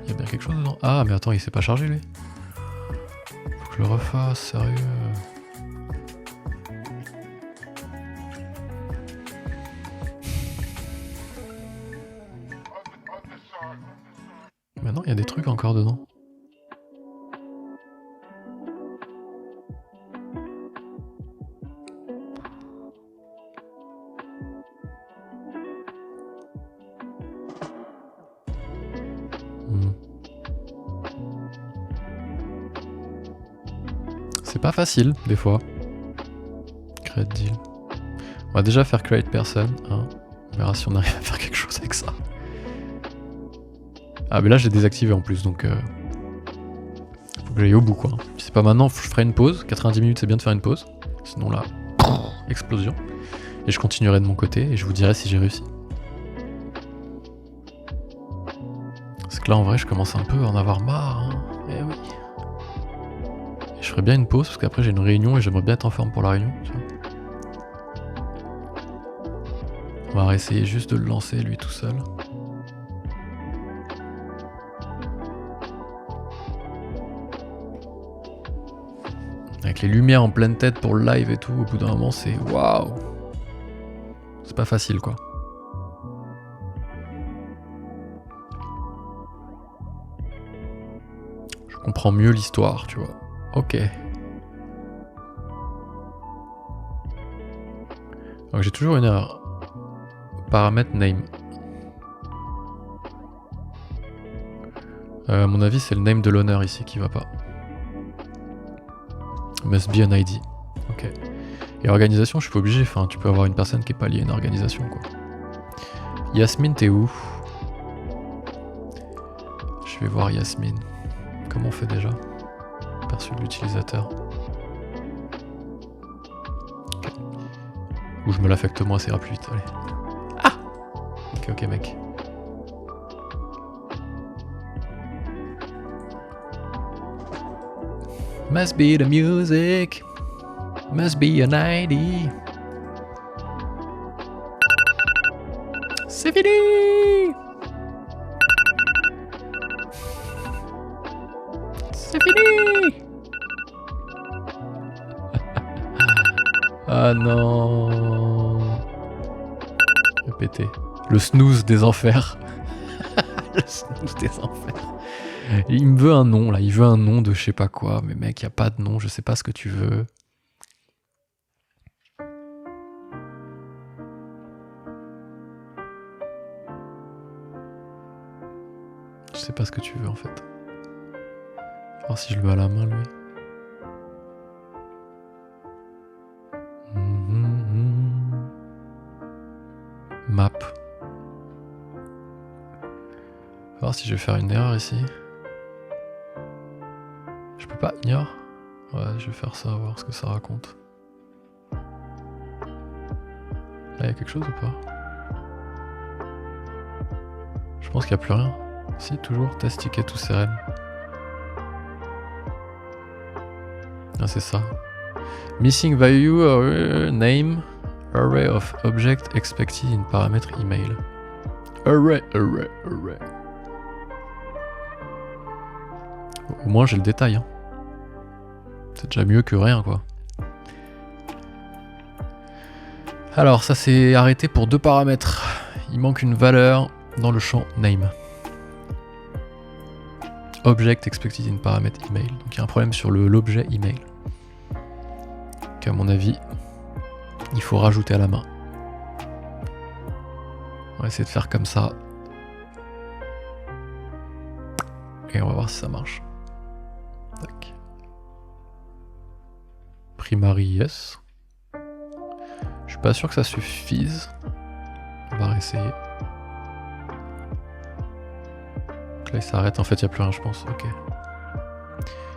Il y a bien quelque chose dedans. Ah, mais attends, il s'est pas chargé, lui. Faut que je le refasse, sérieux. Mais non, il y a des trucs encore dedans. C'est pas facile, des fois. Create deal. On va déjà faire create person. Hein. On verra si on arrive à faire quelque chose avec ça. Ah, mais là, j'ai désactivé en plus, donc... faut que j'aille au bout, quoi. Si c'est pas maintenant, je ferai une pause. 90 minutes, c'est bien de faire une pause. Sinon, là, explosion. Et je continuerai de mon côté, et je vous dirai si j'ai réussi. Parce que là, en vrai, je commence un peu à en avoir marre. Hein. Eh oui. Et je ferai bien une pause, parce qu'après, j'ai une réunion, et j'aimerais bien être en forme pour la réunion. Tu vois. On va essayer juste de le lancer, lui, tout seul. Avec les lumières en pleine tête pour le live et tout, au bout d'un moment, c'est waouh. C'est pas facile, quoi. Je comprends mieux l'histoire, tu vois. Ok. Donc j'ai toujours une erreur. Paramètre name. À mon avis, c'est le name de l'honneur ici qui va pas. Must be an ID. Ok. Et organisation, je suis pas obligé. Enfin, tu peux avoir une personne qui est pas liée à une organisation, quoi. Yasmine, t'es où? Je vais voir Yasmine. Comment on fait déjà? Perçu de l'utilisateur. Ok. Ou je me l'affecte moi, ça ira plus vite. Allez. Ah! Ok, mec. Must be the music. Must be an ID. C'est fini! C'est fini! Ah non! Répétez. Le snooze des enfers. Le snooze des enfers. Il me veut un nom là, il veut un nom de je sais pas quoi, mais mec, y a pas de nom, je sais pas ce que tu veux. Je sais pas ce que tu veux en fait. Alors si je le mets à la main lui. Map. On va voir si je vais faire une erreur ici. Je peux pas, ignore. Ouais, je vais faire ça, voir ce que ça raconte. Là, y a quelque chose ou pas? Je pense qu'il n'y a plus rien. Si, toujours, test ticket tout sereine. Ah, c'est ça. Missing value, name, array of object expected in paramètre email. Array. Au moins j'ai le détail. Hein. C'est déjà mieux que rien, quoi. Alors ça s'est arrêté pour 2 paramètres. Il manque une valeur dans le champ name. Object expected in paramètre email. Donc il y a un problème sur l'objet email. Qu'à mon avis, il faut rajouter à la main. On va essayer de faire comme ça. Et on va voir si ça marche. Tac. Primary yes. Je suis pas sûr que ça suffise. On va réessayer. Donc là il s'arrête, en fait il n'y a plus rien je pense. Ok.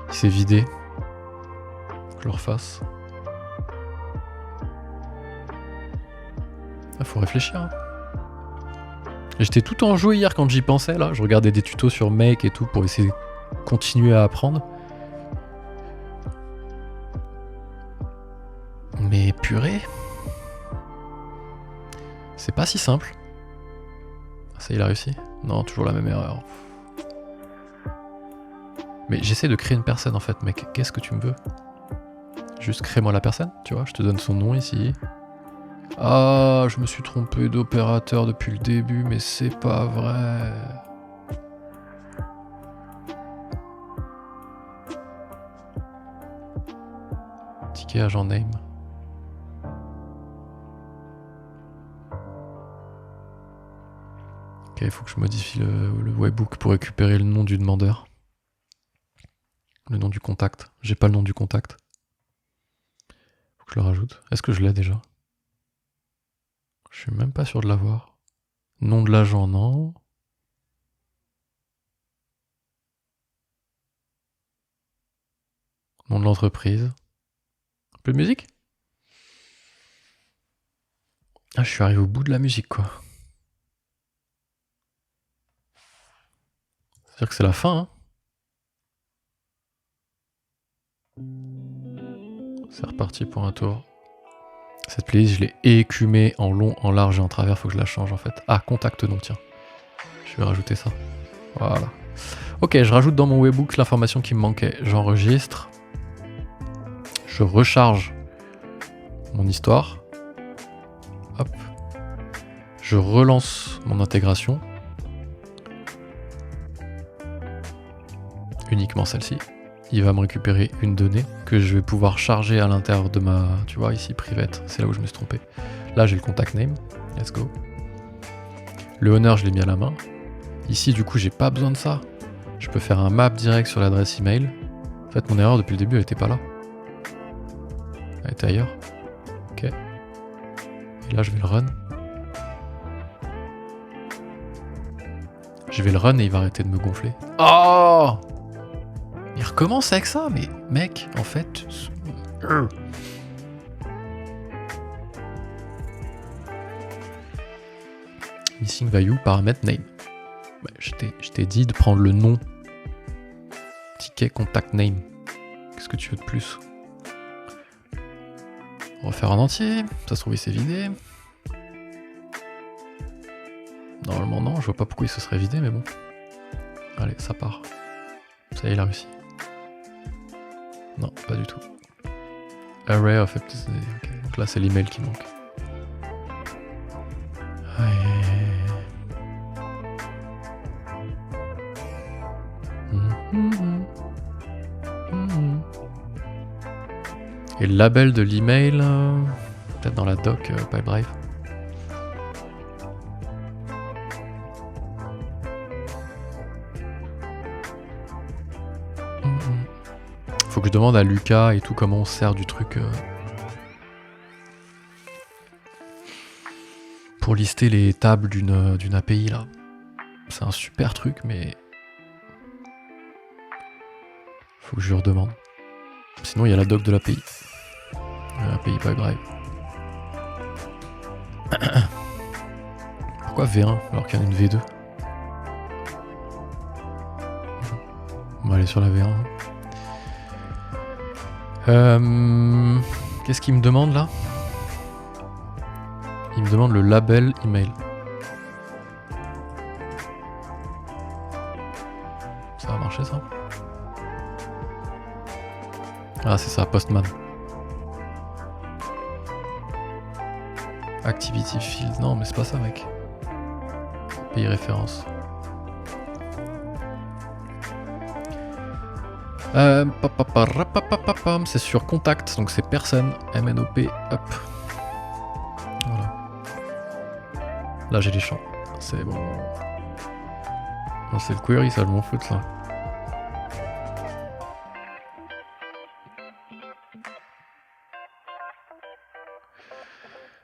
Il s'est vidé. Faut que je le refasse. Ah, faut réfléchir. Hein. J'étais tout enjoué hier quand j'y pensais là. Je regardais des tutos sur Make et tout pour essayer de continuer à apprendre. Mais purée. C'est pas si simple. Ça il a réussi? Non, toujours la même erreur. Mais j'essaie de créer une personne en fait, mec. Qu'est-ce que tu me veux? Juste crée-moi la personne, tu vois. Je te donne son nom ici. Ah, je me suis trompé d'opérateur depuis le début, mais c'est pas vrai. Ticket agent name. Ok, il faut que je modifie le webhook pour récupérer le nom du demandeur. Le nom du contact. J'ai pas le nom du contact. Je le rajoute. Est-ce que je l'ai déjà? Je suis même pas sûr de l'avoir. Nom de l'agent, non. Nom de l'entreprise. Plus de musique? Ah, je suis arrivé au bout de la musique, quoi. C'est-à-dire que c'est la fin, hein. C'est reparti pour un tour. Cette playlist, je l'ai écumée en long, en large et en travers. Faut que je la change, en fait. Ah, contact nom, tiens. Je vais rajouter ça. Voilà. Ok, je rajoute dans mon webbook l'information qui me manquait. J'enregistre. Je recharge mon histoire. Hop. Je relance mon intégration. Uniquement celle-ci. Il va me récupérer une donnée que je vais pouvoir charger à l'intérieur de ma... Tu vois, ici, private. C'est là où je me suis trompé. Là, j'ai le contact name. Let's go. Le owner, je l'ai mis à la main. Ici, du coup, j'ai pas besoin de ça. Je peux faire un map direct sur l'adresse email. En fait, mon erreur, depuis le début, elle était pas là. Elle était ailleurs. Ok. Et là, je vais le run. Je vais le run et il va arrêter de me gonfler. Oh! Il recommence avec ça, mais mec, en fait... Missing value, paramètre name. Bah, je t'ai dit de prendre le nom. Ticket contact name. Qu'est-ce que tu veux de plus? Refaire en entier. Ça se trouve, il s'est vidé. Normalement, non. Je vois pas pourquoi il se serait vidé, mais bon. Allez, ça part. Ça y est, il a réussi. Non, pas du tout. Array of... Okay. Donc là, c'est l'email qui manque. Et le label de l'email, peut-être dans la doc Pipedrive. Faut que je demande à Lucas et tout comment on sert du truc pour lister les tables d'une API là. C'est un super truc, mais faut que je lui redemande. Sinon, il y a la doc de l'API. API Pipedrive. Pourquoi V1 alors qu'il y en a une V2? On va aller sur la V1. Qu'est-ce qu'il me demande là? Il me demande le label email. Ça va marcher ça? Ah c'est ça, Postman. Activity field. Non mais c'est pas ça mec. Pays référence. C'est sur contact, donc c'est personne. MNOP, hop. Voilà. Là j'ai les champs. C'est bon. Non, c'est le query, ça je m'en fous de ça.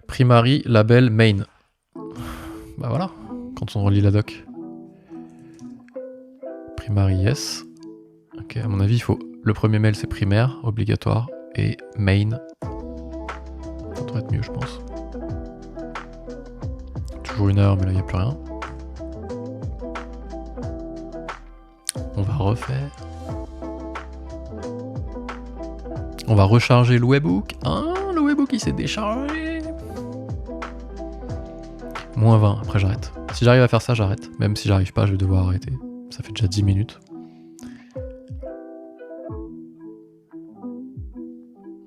Primary, label, main. Bah voilà, quand on relit la doc. Primary, yes. Ok, à mon avis, il faut... Le premier mail, c'est primaire, obligatoire. Et main. Ça devrait être mieux, je pense. Toujours une heure, mais là, il n'y a plus rien. On va refaire. On va recharger le webbook. Ah, le webbook, il s'est déchargé. Moins 20, après j'arrête. Si j'arrive à faire ça, j'arrête. Même si j'arrive pas, je vais devoir arrêter. Ça fait déjà 10 minutes.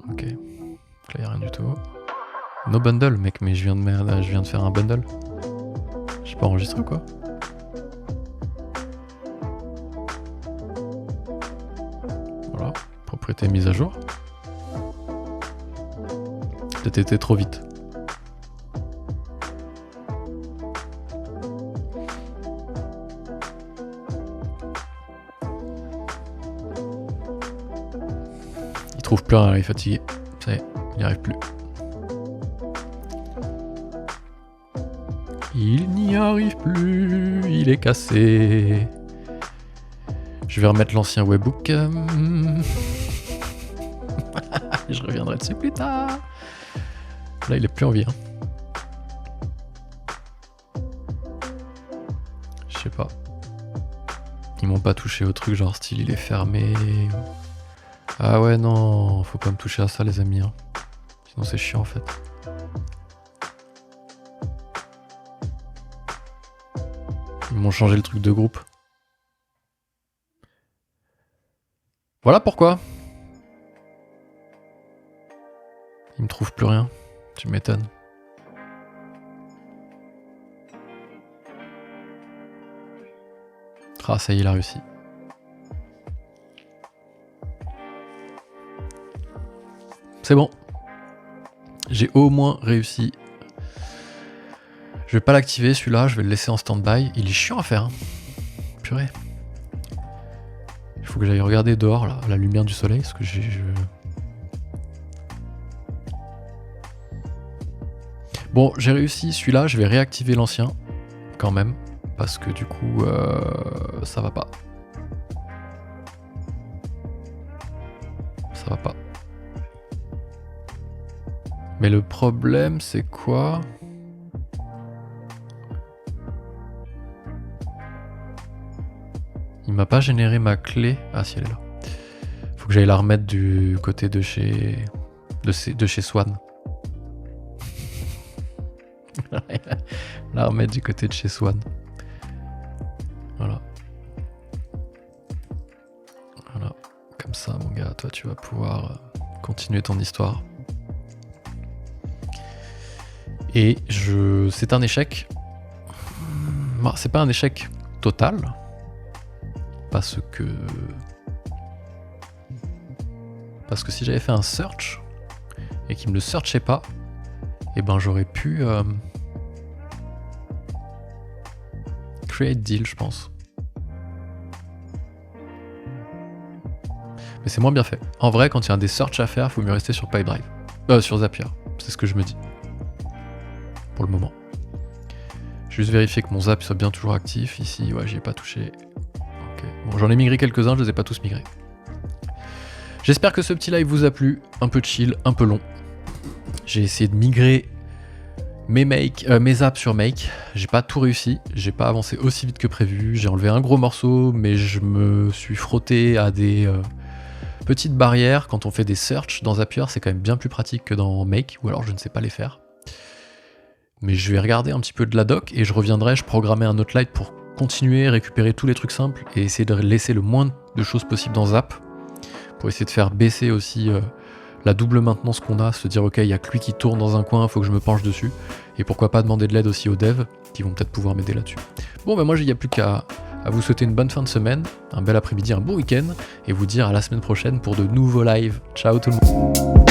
Ok. Là, il n'y a rien du tout. No bundle, mec, mais je viens de faire un bundle. J'ai pas enregistré ou quoi? Voilà. Propriété mise à jour. Peut-être été trop vite. Il trouve plus rien, il est fatigué. Ça y est. Il n'y arrive plus. Il n'y arrive plus, il est cassé. Je vais remettre l'ancien webbook. Je reviendrai dessus plus tard. Là, il est plus en vie. Hein. Je sais pas. Ils m'ont pas touché au truc, genre style il est fermé. Ah ouais, non, faut pas me toucher à ça, les amis. Hein. Sinon, c'est chiant en fait. Ils m'ont changé le truc de groupe. Voilà pourquoi. Ils me trouvent plus rien. Tu m'étonnes. Ah, ça y est, il a réussi. C'est bon. J'ai au moins réussi. Je vais pas l'activer celui-là, je vais le laisser en stand-by. Il est chiant à faire. Hein. Purée. Il faut que j'aille regarder dehors, là, à la lumière du soleil, parce que Bon, j'ai réussi celui-là, je vais réactiver l'ancien, quand même, parce que du coup, ça va pas. Ça va pas. Mais le problème, c'est quoi ? Il m'a pas généré ma clé. Ah si, elle est là. Faut que j'aille la remettre du côté de chez Swan. La remettre du côté de chez Swan. Voilà. Voilà. Comme ça, mon gars, toi, tu vas pouvoir continuer ton histoire. Et c'est un échec. Bon, c'est pas un échec total. Parce que si j'avais fait un search et qu'il me le searchait pas, et ben j'aurais pu create deal, je pense. Mais c'est moins bien fait. En vrai, quand il y a des search à faire, il faut mieux rester sur Pipedrive. Sur Zapier. C'est ce que je me dis. Pour le moment. Juste vérifier que mon Zap soit bien toujours actif. Ici, ouais, j'y ai pas touché. Bon, j'en ai migré quelques-uns, je les ai pas tous migrés. J'espère que ce petit live vous a plu, un peu chill, un peu long. J'ai essayé de migrer mes apps sur Make, j'ai pas tout réussi, j'ai pas avancé aussi vite que prévu, j'ai enlevé un gros morceau, mais je me suis frotté à des petites barrières. Quand on fait des search dans Zapier, c'est quand même bien plus pratique que dans Make, ou alors je ne sais pas les faire. Mais je vais regarder un petit peu de la doc et je reviendrai, je programmerai un autre live pour continuer, récupérer tous les trucs simples et essayer de laisser le moins de choses possible dans Zap pour essayer de faire baisser aussi la double maintenance qu'on a, se dire ok, il y a que lui qui tourne dans un coin, il faut que je me penche dessus, et pourquoi pas demander de l'aide aussi aux devs qui vont peut-être pouvoir m'aider là-dessus. Bon ben moi il n'y a plus qu'à vous souhaiter une bonne fin de semaine, un bel après-midi, un bon week-end, et vous dire à la semaine prochaine pour de nouveaux lives. Ciao tout le monde.